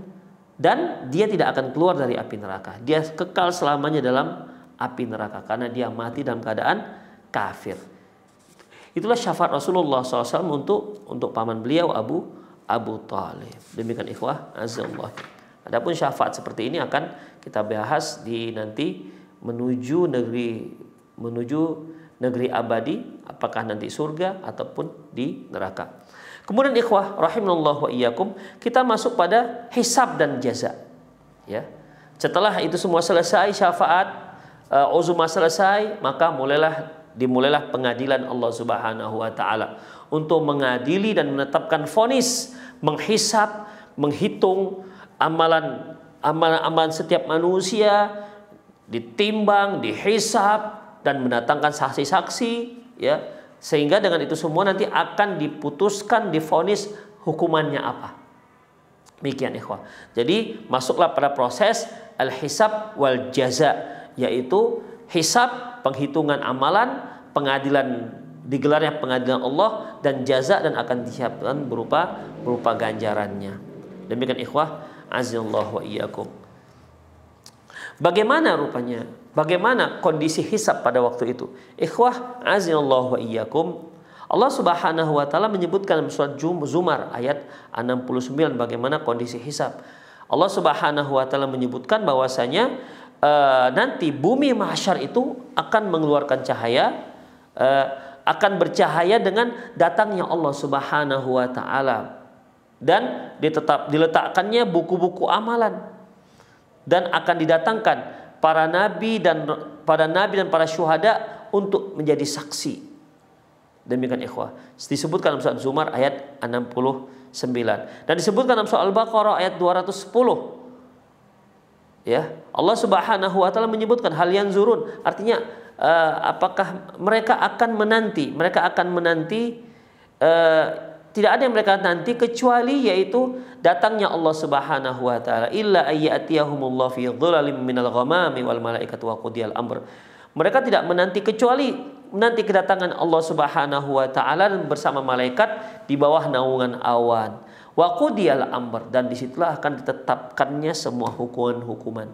Dan dia tidak akan keluar dari api neraka. Dia kekal selamanya dalam api neraka karena dia mati dalam keadaan kafir. Itulah syafaat Rasulullah SAW untuk paman beliau Abu Thalib. Demikian ikhwah azallah. Adapun syafaat seperti ini akan kita bahas di nanti menuju negeri abadi, apakah nanti surga ataupun di neraka. Kemudian ikhwah rahimanallah wa iyyakum, kita masuk pada hisab dan jaza. Ya. Setelah itu semua selesai, syafaat uzma selesai, maka dimulailah pengadilan Allah Subhanahu wa taala untuk mengadili dan menetapkan vonis, menghisab, menghitung amalan setiap manusia, ditimbang, dihisab dan mendatangkan saksi-saksi, ya. Sehingga dengan itu semua nanti akan diputuskan, divonis hukumannya apa. Demikian ikhwah. Jadi masuklah pada proses al-hisab wal jaza, yaitu hisab, penghitungan amalan, pengadilan, digelarnya pengadilan Allah, dan jaza, dan akan disiapkan berupa ganjarannya. Demikian ikhwah azallahu wa iyyakum. Bagaimana rupanya? Bagaimana kondisi hisab pada waktu itu? Ikhwah azallahu wa iyyakum. Allah Subhanahu wa taala menyebutkan dalam surat Zumar ayat 69 bagaimana kondisi hisab. Allah Subhanahu wa taala menyebutkan bahwasanya nanti bumi mahsyar itu akan mengeluarkan cahaya, akan bercahaya dengan datangnya Allah Subhanahu wa taala, dan diletakkannya buku-buku amalan, dan akan didatangkan para nabi dan para syuhada untuk menjadi saksi. Demikian ikhwah. Disebutkan dalam surat Zumar ayat 69 dan disebutkan dalam surat Al-Baqarah ayat 210. Ya, Allah Subhanahu wa taala menyebutkan hal yang zurun, artinya apakah mereka akan menanti tidak ada yang mereka nanti kecuali yaitu datangnya Allah Subhanahu wa taala, illa ayyatiyahumullah fi dhulalin minal ghamami wal malaikatu wa qudiyal amr. Mereka tidak menanti kecuali menanti kedatangan Allah Subhanahu wa taala dan bersama malaikat di bawah naungan awan. Wa qudiyal amr, dan disitulah akan ditetapkannya semua hukuman-hukuman.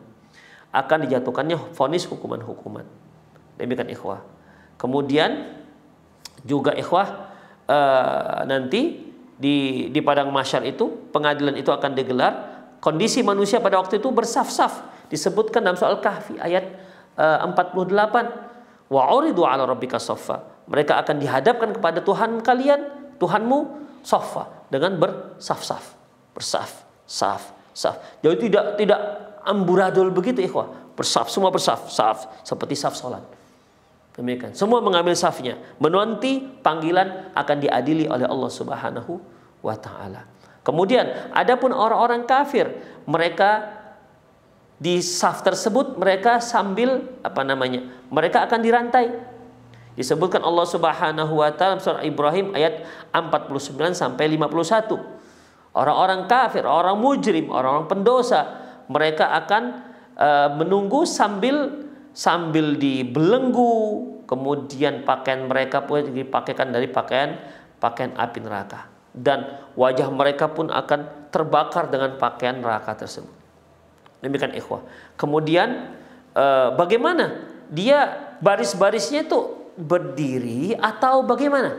Akan dijatuhkannya vonis hukuman-hukuman. Demikian ikhwah. Kemudian juga ikhwah, nanti di padang mahsyar itu pengadilan itu akan digelar. Kondisi manusia pada waktu itu bersaf-saf, disebutkan dalam soal Kahfi ayat 48. Wa uridu ala rabbika saffa. Mereka akan dihadapkan kepada Tuhan kalian, Tuhanmu saffa, dengan bersaf-saf, saf. Jadi tidak amburadul begitu ikhwah. Bersaf, semua bersaf-saf seperti saf salat. Demikian, semua mengambil safnya, menanti panggilan akan diadili oleh Allah Subhanahu wa taala. Kemudian adapun orang-orang kafir, mereka di saf tersebut mereka sambil mereka akan dirantai. Disebutkan Allah Subhanahu wa taala surah Ibrahim ayat 49 sampai 51. Orang-orang kafir, orang mujrim, orang pendosa, mereka akan menunggu sambil dibelenggu, kemudian pakaian mereka pun dipakaikan dari pakaian api neraka, dan wajah mereka pun akan terbakar dengan pakaian neraka tersebut. Demikian ikhwah. Kemudian bagaimana dia baris-barisnya itu berdiri atau bagaimana?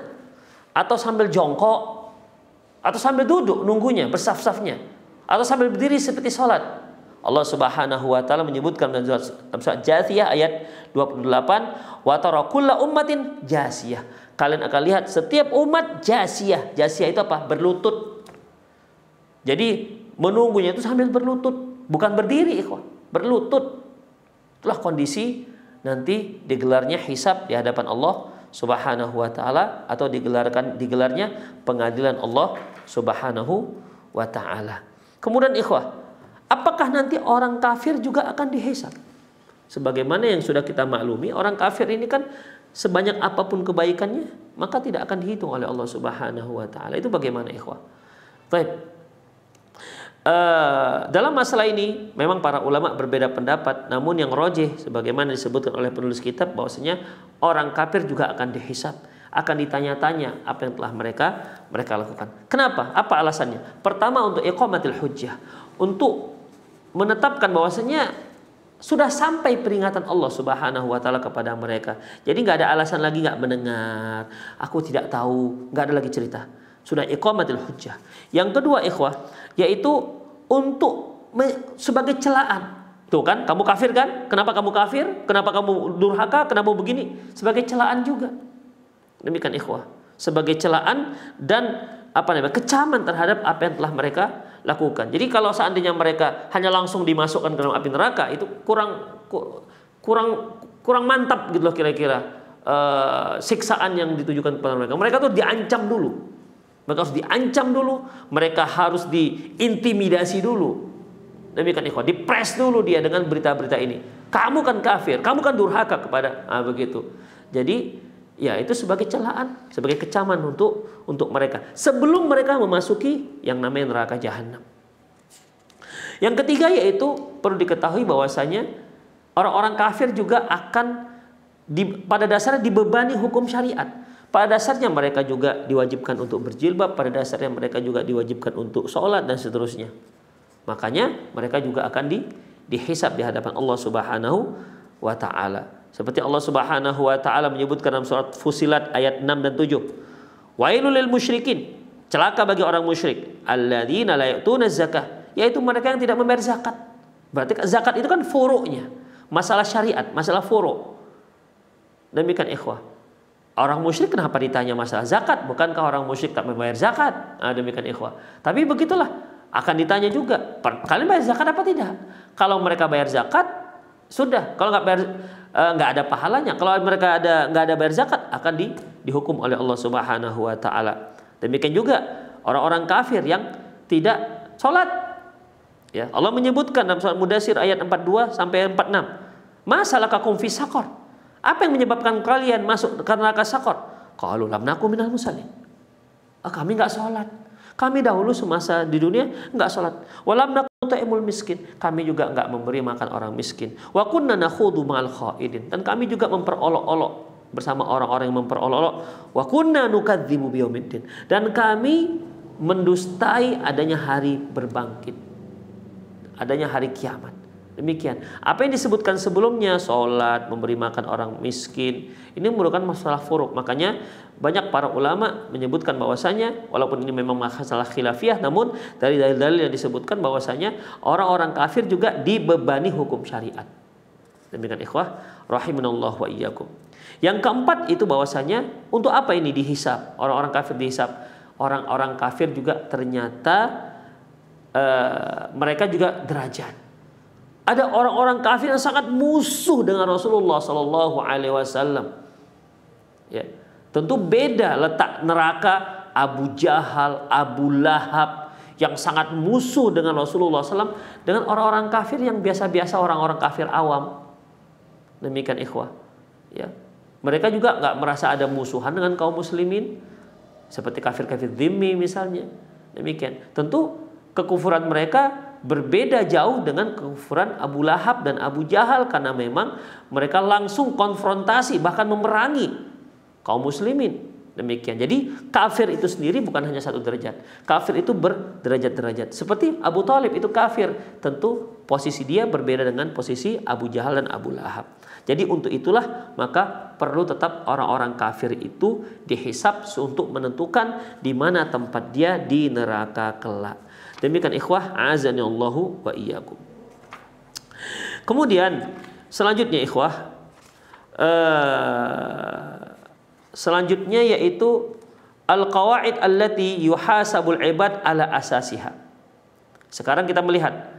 Atau sambil jongkok, atau sambil duduk nunggunya bersaf-safnya, atau sambil berdiri seperti sholat. Allah Subhanahu wa taala menyebutkan dalam surat Jathiyah ayat 28, wa tara kulla ummatin jasiyah. Kalian akan lihat setiap umat jasiyah. Jasiyah itu apa? Berlutut. Jadi menunggunya itu sambil berlutut, bukan berdiri, ikhwah. Berlutut. Itulah kondisi nanti digelarnya hisab di hadapan Allah Subhanahu wa taala, atau digelarnya pengadilan Allah Subhanahu wa taala. Kemudian ikhwah, apakah nanti orang kafir juga akan dihisab? Sebagaimana yang sudah kita maklumi, orang kafir ini kan sebanyak apapun kebaikannya, maka tidak akan dihitung oleh Allah Subhanahu wa taala. Itu bagaimana ikhwah? Baik. Dalam masalah ini memang para ulama berbeda pendapat, namun yang rajih sebagaimana disebutkan oleh penulis kitab bahwasanya orang kafir juga akan dihisab, akan ditanya-tanya apa yang telah mereka lakukan. Kenapa? Apa alasannya? Pertama, untuk iqamatil hujjah, untuk menetapkan bahwasanya sudah sampai peringatan Allah Subhanahu wa taala kepada mereka. Jadi nggak ada alasan lagi nggak mendengar, aku tidak tahu, nggak ada lagi cerita. Sudah iqamatil hujjah. Yang kedua ikhwah, yaitu untuk sebagai celaan. Tuh kan, kamu kafir kan? Kenapa kamu kafir? Kenapa kamu durhaka? Kenapa begini? Sebagai celaan juga. Demikian ikhwah. Sebagai celaan dan kecaman terhadap apa yang telah mereka lakukan. Jadi kalau seandainya mereka hanya langsung dimasukkan ke dalam api neraka, itu kurang mantap gitu loh kira-kira siksaan yang ditujukan kepada mereka. Mereka tuh diancam dulu. Mereka harus diancam dulu, mereka harus diintimidasi dulu. Demikian ikhwan, dipres dulu dia dengan berita-berita ini. Kamu kan kafir, kamu kan durhaka kepada begitu. Jadi ya itu sebagai celaan, sebagai kecaman untuk mereka sebelum mereka memasuki yang namanya neraka jahanam. Yang ketiga yaitu perlu diketahui bahwasanya orang-orang kafir juga akan pada dasarnya dibebani hukum syariat. Pada dasarnya mereka juga diwajibkan untuk berjilbab, pada dasarnya mereka juga diwajibkan untuk sholat dan seterusnya. Makanya mereka juga akan dihisab di hadapan Allah Subhanahu wa taala. Seperti Allah Subhanahu wa taala menyebutkan dalam surat Fussilat ayat 6 dan 7. Wailul lil musyrikin, celaka bagi orang musyrik, alladzina la yu'tuna zakah, yaitu mereka yang tidak membayar zakat. Berarti zakat itu kan furu'nya, masalah syariat, masalah furu'. Demikian ikhwah. Orang musyrik kenapa ditanya masalah zakat? Bukankah orang musyrik tak membayar zakat? Demikian ikhwah. Tapi begitulah, akan ditanya juga, kalian bayar zakat apa tidak? Kalau mereka bayar zakat, sudah. Kalau nggak bayar, nggak ada pahalanya. Kalau mereka nggak ada bayar zakat, akan dihukum oleh Allah Subhanahu wa taala. Demikian juga orang-orang kafir yang tidak sholat. Ya, Allah menyebutkan dalam surat Mudatsir ayat 42 sampai 46. Masalakakum fi saqar? Apa yang menyebabkan kalian masuk ke neraka sakor? Qalu lam naku minal musallin. Kami enggak sholat. Kami dahulu semasa di dunia enggak sholat. Walam naku ta'imul miskin. Kami juga enggak memberi makan orang miskin. Wa kunna nakhudu ma'al khaidin. Dan kami juga memperolok-olok bersama orang-orang yang memperolok-olok. Wa kunna nukadzibu biyaumiddin. Dan kami mendustai adanya hari berbangkit. Adanya hari kiamat. Demikian. Apa yang disebutkan sebelumnya, sholat, memberi makan orang miskin, ini merupakan masalah furu'. Makanya banyak para ulama menyebutkan bahwasanya, walaupun ini memang masalah khilafiyah, namun dari dalil-dalil yang disebutkan bahwasanya orang-orang kafir juga dibebani hukum syariat. Demikian ikhwah, rahimanallah wa iyyakum. Yang keempat itu bahwasanya untuk apa ini dihisab? Orang-orang kafir dihisab. Orang-orang kafir juga ternyata mereka juga derajat. Ada orang-orang kafir yang sangat musuh dengan Rasulullah Sallallahu Alaihi Wasallam. Ya, tentu beda letak neraka Abu Jahal, Abu Lahab yang sangat musuh dengan Rasulullah SAW dengan orang-orang kafir yang biasa-biasa, orang-orang kafir awam. Demikian ikhwah. Ya, mereka juga nggak merasa ada musuhan dengan kaum muslimin seperti kafir-kafir dhimmi misalnya. Demikian. Tentu kekufuran mereka berbeda jauh dengan kekufuran Abu Lahab dan Abu Jahal, karena memang mereka langsung konfrontasi bahkan memerangi kaum muslimin. Demikian. Jadi kafir itu sendiri bukan hanya satu derajat. Kafir itu berderajat-derajat. Seperti Abu Thalib itu kafir, tentu posisi dia berbeda dengan posisi Abu Jahal dan Abu Lahab. Jadi untuk itulah maka perlu tetap orang-orang kafir itu dihisab untuk menentukan di mana tempat dia di neraka kelak. Demikian ikhwah, azanillahu wa iyyakum. Kemudian selanjutnya ikhwah, selanjutnya yaitu al-qawaid allati yuhasabul ibad ala asasiha. Sekarang kita melihat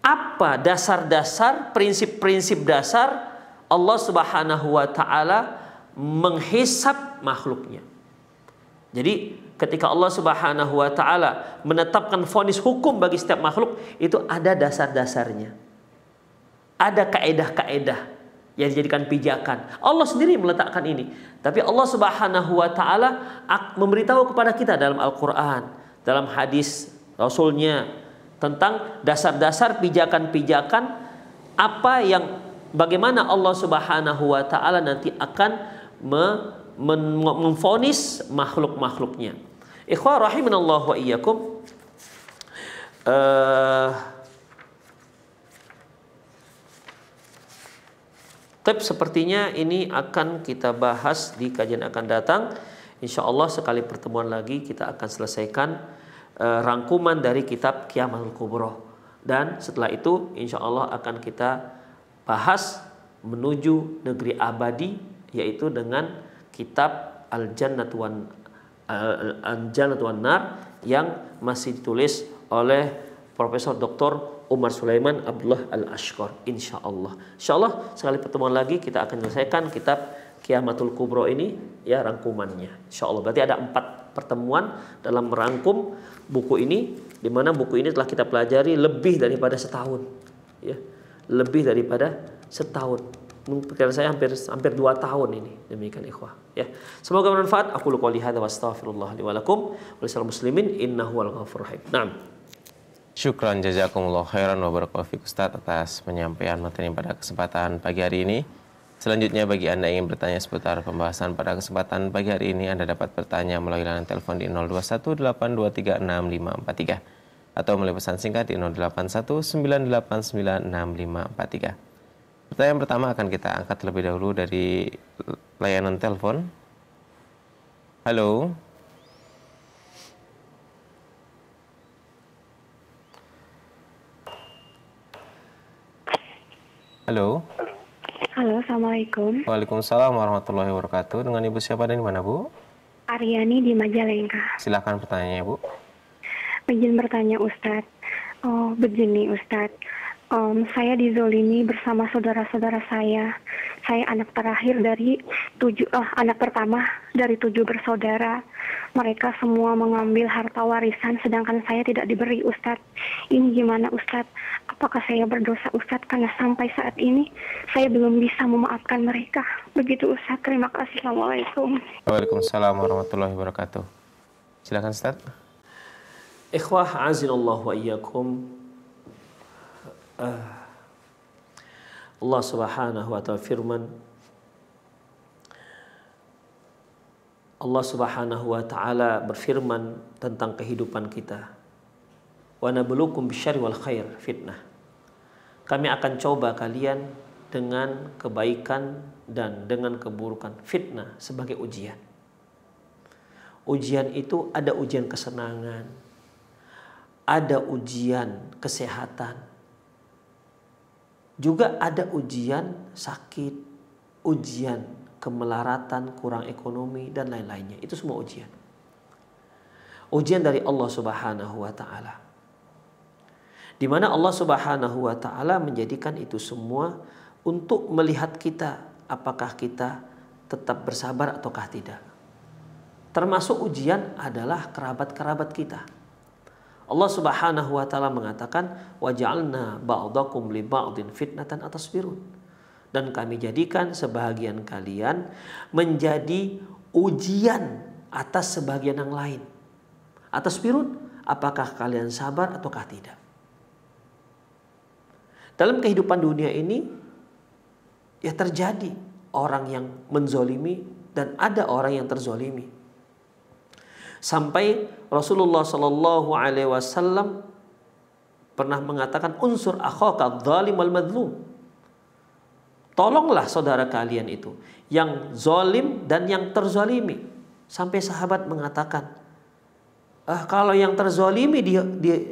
apa dasar-dasar, prinsip-prinsip dasar Allah Subhanahu wa taala menghisab makhluknya. Jadi ketika Allah Subhanahu wa taala menetapkan vonis hukum bagi setiap makhluk, itu ada dasar-dasarnya. Ada kaedah-kaedah yang dijadikan pijakan. Allah sendiri meletakkan ini. Tapi Allah Subhanahu wa taala memberitahu kepada kita dalam Al-Qur'an, dalam hadis Rasulnya, tentang dasar-dasar pijakan-pijakan apa yang bagaimana Allah Subhanahu wa taala nanti akan memvonis makhluk-makhluknya. Ikhwah rahimanallah wa iyyakum. Sepertinya ini akan kita bahas di kajian akan datang. Insya Allah sekali pertemuan lagi kita akan selesaikan rangkuman dari kitab Qiyamatul Kubro. Dan setelah itu insya Allah akan kita bahas menuju negeri abadi, yaitu dengan kitab Al-Jannatu wan Nar yang masih ditulis oleh Profesor Dr. Umar Sulaiman Abdullah Al-Ashqar. Insya Allah sekali pertemuan lagi kita akan menyelesaikan kitab Qiyamatul Kubro ini, ya, rangkumannya. Insya Allah berarti ada 4 pertemuan dalam merangkum buku ini, di mana buku ini telah kita pelajari lebih daripada setahun, ya, lebih daripada setahun. Mungkin saya hampir 2 tahun ini. Demikian ikhwah, ya. Semoga bermanfaat. Aku qouli hadza wa astaghfirullah li wa lakum wa lisal muslimin innahu wal ghafurur rahim. Naam. Syukran jazakumullah khairan wa barakallahu fiik Ustaz atas penyampaian materi pada kesempatan pagi hari ini. Selanjutnya bagi Anda yang ingin bertanya seputar pembahasan pada kesempatan pagi hari ini, Anda dapat bertanya melalui layanan telepon di 0218236543 atau melalui pesan singkat di 0819896543. Pertanyaan pertama akan kita angkat terlebih dahulu dari layanan telepon. Halo. Halo. Halo, assalamualaikum. Waalaikumsalam warahmatullahi wabarakatuh. Dengan Ibu siapa dan di mana, Bu? Aryani di Majalengka. Silakan pertanyaannya, Bu. Izin bertanya, Ustadz. Begini, Ustadz. Saya dizolimi bersama saudara-saudara saya. Saya anak terakhir dari anak pertama dari 7 bersaudara. Mereka semua mengambil harta warisan, sedangkan saya tidak diberi, Ustadz. Ini gimana, Ustadz? Apakah saya berdosa, Ustadz? Karena sampai saat ini saya belum bisa memaafkan mereka. Begitu, Ustadz. Terima kasih. Assalamualaikum. Waalaikumsalam warahmatullahi wabarakatuh. Silakan, Ustadz. Ikhwah azinallah wa iyyakum. Allah Subhanahu wa ta'ala firman, Allah Subhanahu wa ta'ala berfirman tentang kehidupan kita. Wa nabluukum bisyarri wal khair fitnah. Kami akan coba kalian dengan kebaikan dan dengan keburukan, fitnah, sebagai ujian. Ujian itu ada ujian kesenangan, ada ujian kesehatan, juga ada ujian sakit, ujian kemelaratan, kurang ekonomi, dan lain-lainnya. Itu semua ujian. Ujian dari Allah Subhanahu wa ta'ala. Di mana Allah Subhanahu wa ta'ala menjadikan itu semua untuk melihat kita, apakah kita tetap bersabar ataukah tidak. Termasuk ujian adalah kerabat-kerabat kita. Allah Subhanahu wa ta'ala mengatakan, waja'alna ba'dakum li ba'din fitnatan atasbirun. Dan kami jadikan sebahagian kalian menjadi ujian atas sebagian yang lain. Atasbirun, apakah kalian sabar ataukah tidak. Dalam kehidupan dunia ini, ya terjadi orang yang menzolimi dan ada orang yang terzolimi. Sampai Rasulullah Shallallahu Alaihi Wasallam pernah mengatakan, unsur akhaka zalim wal madlum. Tolonglah saudara kalian itu yang zalim dan yang terzalimi. Sampai sahabat mengatakan, kalau yang terzalimi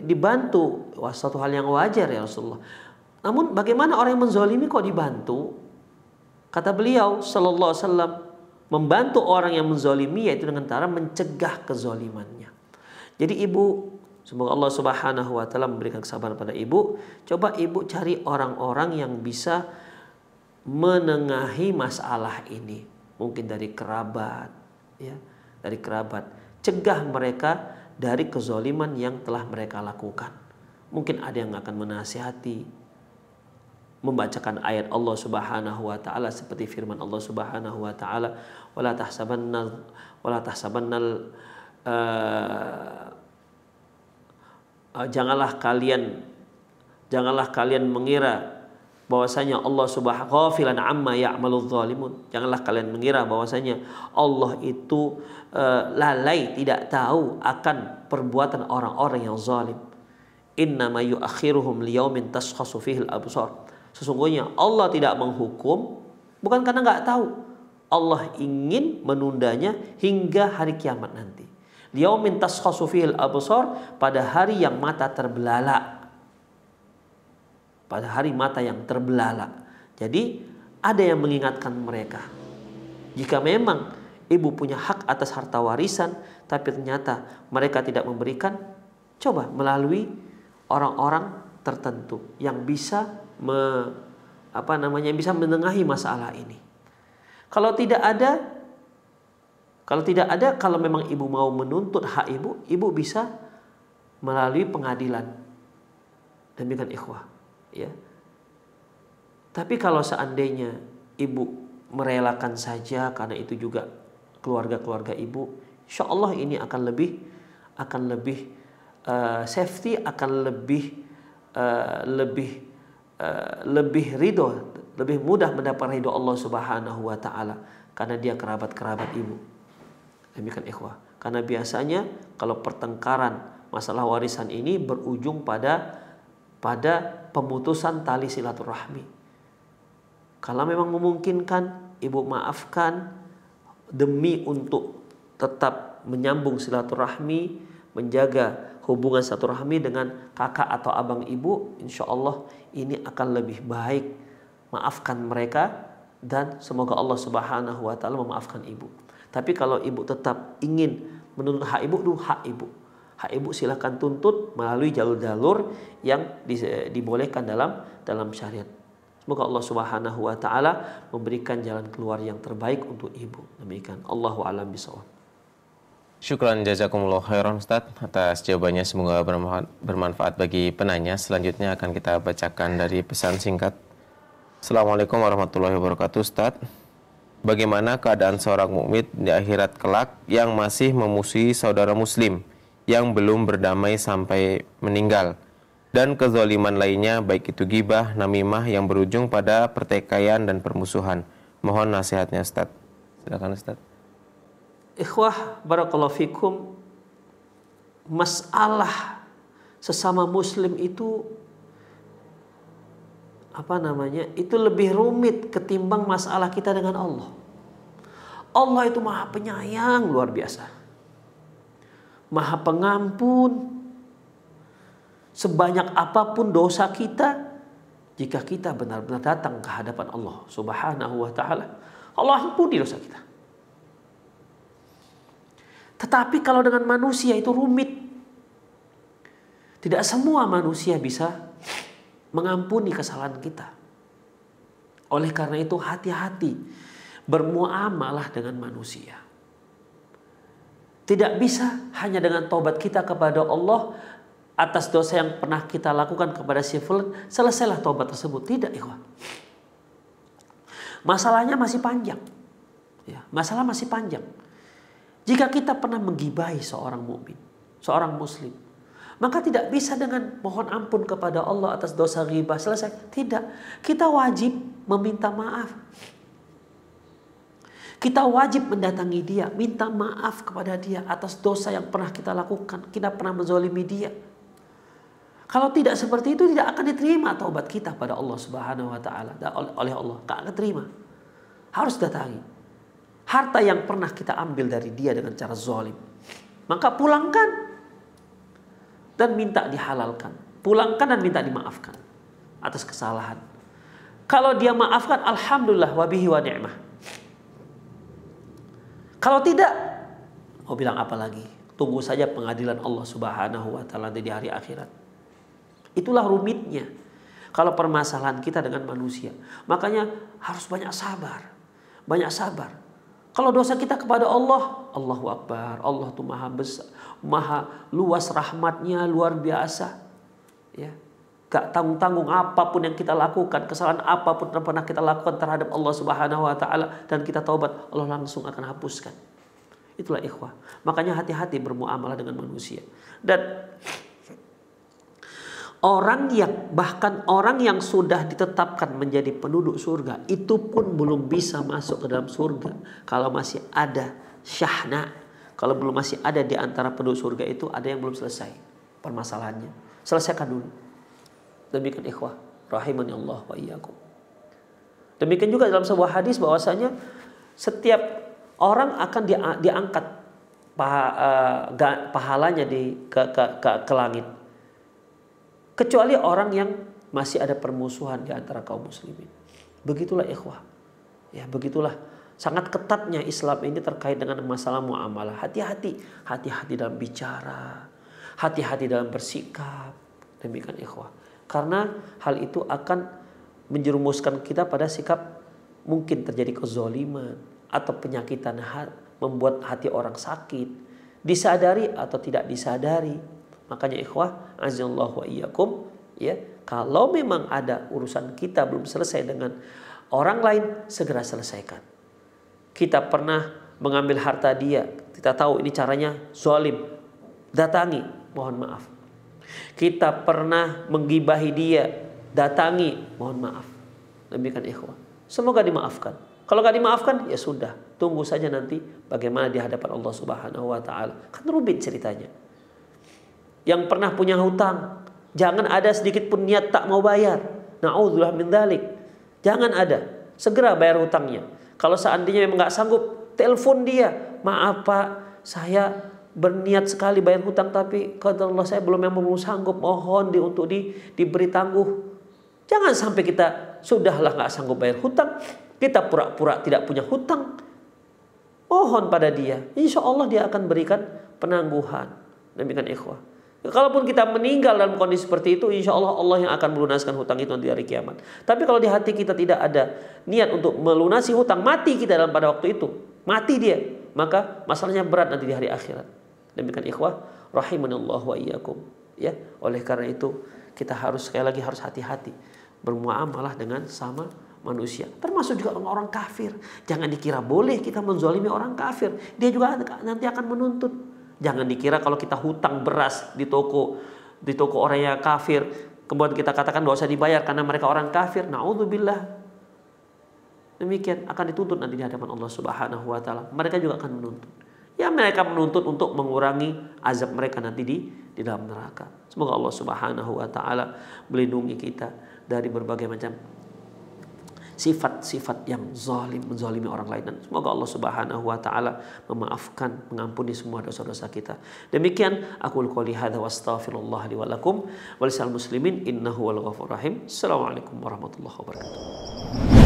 dibantu, wah, suatu hal yang wajar ya Rasulullah. Namun bagaimana orang yang menzolimi kok dibantu? Kata beliau sallallahu alaihi wasallam, membantu orang yang menzolimi yaitu dengan cara mencegah kezolimannya. Jadi ibu, semoga Allah Subhanahu wa taala memberikan kesabaran pada ibu. Coba ibu cari orang-orang yang bisa menengahi masalah ini. Mungkin dari kerabat, ya, dari kerabat. Cegah mereka dari kezoliman yang telah mereka lakukan. Mungkin ada yang akan menasihati, membacakan ayat Allah Subhanahu wa taala seperti firman Allah Subhanahu wa taala, wala tahsabannal janganlah kalian mengira bahwasanya Allah Subhanahu ghafilan amma ya'maludz zalimun. Janganlah kalian mengira bahwasanya Allah itu lalai, tidak tahu akan perbuatan orang-orang yang zalim. Innama yu'akhiruhum liyaumin tashkhasu fihi al-absar. Sesungguhnya Allah tidak menghukum bukan karena nggak tahu. Allah ingin menundanya hingga hari kiamat nanti. Liyaumin tashkhasu fihi al-absar, pada hari yang mata terbelalak. Pada hari mata yang terbelalak. Jadi ada yang mengingatkan mereka. Jika memang ibu punya hak atas harta warisan, tapi ternyata mereka tidak memberikan, coba melalui orang-orang tertentu yang bisa bisa menengahi masalah ini. Kalau memang ibu mau menuntut hak ibu, ibu bisa melalui pengadilan. Demikian ikhwah, ya. Tapi kalau seandainya ibu merelakan saja karena itu juga keluarga-keluarga ibu, insya Allah ini akan lebih safety, akan lebih ridho, lebih mudah mendapat ridho Allah Subhanahu wa taala karena dia kerabat-kerabat ibu. Demikian ikhwah. Karena biasanya kalau pertengkaran masalah warisan ini berujung pada pemutusan tali silaturahmi. Kalau memang memungkinkan, ibu maafkan demi untuk tetap menyambung silaturahmi, menjaga hubungan silaturahmi dengan kakak atau abang ibu, insya Allah ini akan lebih baik. Maafkan mereka dan semoga Allah Subhanahu wa taala memaafkan ibu. Tapi kalau ibu tetap ingin menuntut hak ibu, hak ibu. Hak ibu silakan tuntut melalui jalur-jalur yang dibolehkan dalam syariat. Semoga Allah Subhanahu wa taala memberikan jalan keluar yang terbaik untuk ibu. Demikian. Allahu a'lam bishawab. Syukran jazakumullah khairan Ustaz atas jawabannya, semoga bermanfaat bagi penanya. Selanjutnya akan kita bacakan dari pesan singkat. Assalamualaikum warahmatullahi wabarakatuh Ustaz. Bagaimana keadaan seorang mukmin di akhirat kelak yang masih memusuhi saudara muslim yang belum berdamai sampai meninggal, dan kezaliman lainnya baik itu ghibah, namimah yang berujung pada pertikaian dan permusuhan? Mohon nasihatnya Ustaz. Silakan Ustaz. Ikhwah barakallahu fikum, masalah sesama muslim itu itu lebih rumit ketimbang masalah kita dengan Allah. Allah itu maha penyayang luar biasa, maha pengampun. Sebanyak apapun dosa kita, jika kita benar-benar datang ke hadapan Allah Subhanahu wa taala, Allah ampuni dosa kita. Tetapi kalau dengan manusia itu rumit. Tidak semua manusia bisa mengampuni kesalahan kita. Oleh karena itu hati-hati bermuamalah dengan manusia. Tidak bisa hanya dengan taubat kita kepada Allah atas dosa yang pernah kita lakukan kepada si fulan, selesailah taubat tersebut. Tidak, ikhwan. Masalahnya masih panjang. Ya, masalah masih panjang. Jika kita pernah menggibahi seorang mukmin, seorang muslim, maka tidak bisa dengan mohon ampun kepada Allah atas dosa ghibah selesai. Tidak. Kita wajib meminta maaf. Kita wajib mendatangi dia, minta maaf kepada dia atas dosa yang pernah kita lakukan. Kita pernah menzalimi dia. Kalau tidak seperti itu, tidak akan diterima taubat kita pada Allah Subhanahu wa taala, oleh Allah. Tidak akan terima. Harus datangi. Harta yang pernah kita ambil dari dia dengan cara zalim, maka pulangkan dan minta dihalalkan. Pulangkan dan minta dimaafkan. atas kesalahan. Kalau dia maafkan, alhamdulillah wa bihi wa ni'mah. Kalau tidak, mau bilang apa lagi? Tunggu saja pengadilan Allah Subhanahu wa taala di hari akhirat. Itulah rumitnya kalau permasalahan kita dengan manusia. Makanya harus banyak sabar. Banyak sabar. Kalau dosa kita kepada Allah, Allahu Akbar. Allah itu maha besar, maha luas rahmatnya, luar biasa. Ya. Gak tanggung-tanggung apapun yang kita lakukan, kesalahan apapun yang pernah kita lakukan terhadap Allah Subhanahu wa taala, dan kita taubat, Allah langsung akan hapuskan. Itulah ikhwah. Makanya hati-hati bermuamalah dengan manusia. Dan bahkan orang yang sudah ditetapkan menjadi penduduk surga, itu pun belum bisa masuk ke dalam surga kalau masih ada syahna. Kalau belum masih ada di antara penduduk surga itu ada yang belum selesai permasalahannya. Selesaikan dulu. Demikian ikhwah rahimani Allah wa iyyakum. Demikian juga dalam sebuah hadis bahwasanya setiap orang akan diangkat pahalanya ke langit. Kecuali orang yang masih ada permusuhan di antara kaum muslimin. Begitulah ikhwah. Ya, begitulah sangat ketatnya Islam ini terkait dengan masalah muamalah. Hati-hati, hati-hati dalam bicara, hati-hati dalam bersikap. Demikian ikhwah. Karena hal itu akan menjerumuskan kita pada sikap mungkin terjadi kezaliman atau penyakitan membuat hati orang sakit, disadari atau tidak disadari. Makanya ikhwah, azallahu wa iyyakum, ya, kalau memang ada urusan kita belum selesai dengan orang lain, segera selesaikan. Kita pernah mengambil harta dia, kita tahu ini caranya zalim, datangi, mohon maaf. Kita pernah menggibahi dia, datangi, mohon maaf. Demikian ikhwah. Semoga dimaafkan. Kalau gak dimaafkan, ya sudah, tunggu saja nanti bagaimana di hadapan Allah Subhanahu wa taala. Kan rumit ceritanya. Yang pernah punya hutang, jangan ada sedikit pun niat tak mau bayar. Na'udzubillah min dzalik. Jangan ada. Segera bayar hutangnya. Kalau seandainya memang gak sanggup, telepon dia. Maaf Pak, saya berniat sekali bayar hutang, tapi qadarullah saya belum sanggup. Mohon untuk diberi tangguh. Jangan sampai kita sudahlah gak sanggup bayar hutang, kita pura-pura tidak punya hutang. Mohon pada dia. Insya Allah dia akan berikan penangguhan. Demikian ikhwah. Kalaupun kita meninggal dalam kondisi seperti itu, insya Allah Allah yang akan melunaskan hutang itu di hari kiamat. Tapi kalau di hati kita tidak ada niat untuk melunasi hutang, mati kita pada waktu itu, mati dia, maka masalahnya berat nanti di hari akhirat. Demikian ikhwah rahimanallah wa iyyakum. Ya, oleh karena itu kita harus sekali lagi harus hati-hati bermuamalah dengan sama manusia, termasuk juga orang kafir. Jangan dikira boleh kita menzalimi orang kafir, dia juga nanti akan menuntut. Jangan dikira kalau kita hutang beras di toko orang yang kafir, kemudian kita katakan dosa dibayar karena mereka orang kafir. Na'udzubillah. Demikian akan dituntut nanti di hadapan Allah Subhanahu wa taala. Mereka juga akan menuntut. Ya, mereka menuntut untuk mengurangi azab mereka nanti di dalam neraka. Semoga Allah Subhanahu wa taala melindungi kita dari berbagai macam sifat-sifat yang zalim, menzalimi orang lain. Dan semoga Allah Subhanahu wa taala memaafkan, mengampuni semua dosa-dosa kita. Demikian aku qouli hadza wa astaghfirullah li wa lakum wa lisal muslimin innahu wal ghafurur rahim. Assalamualaikum warahmatullahi wabarakatuh.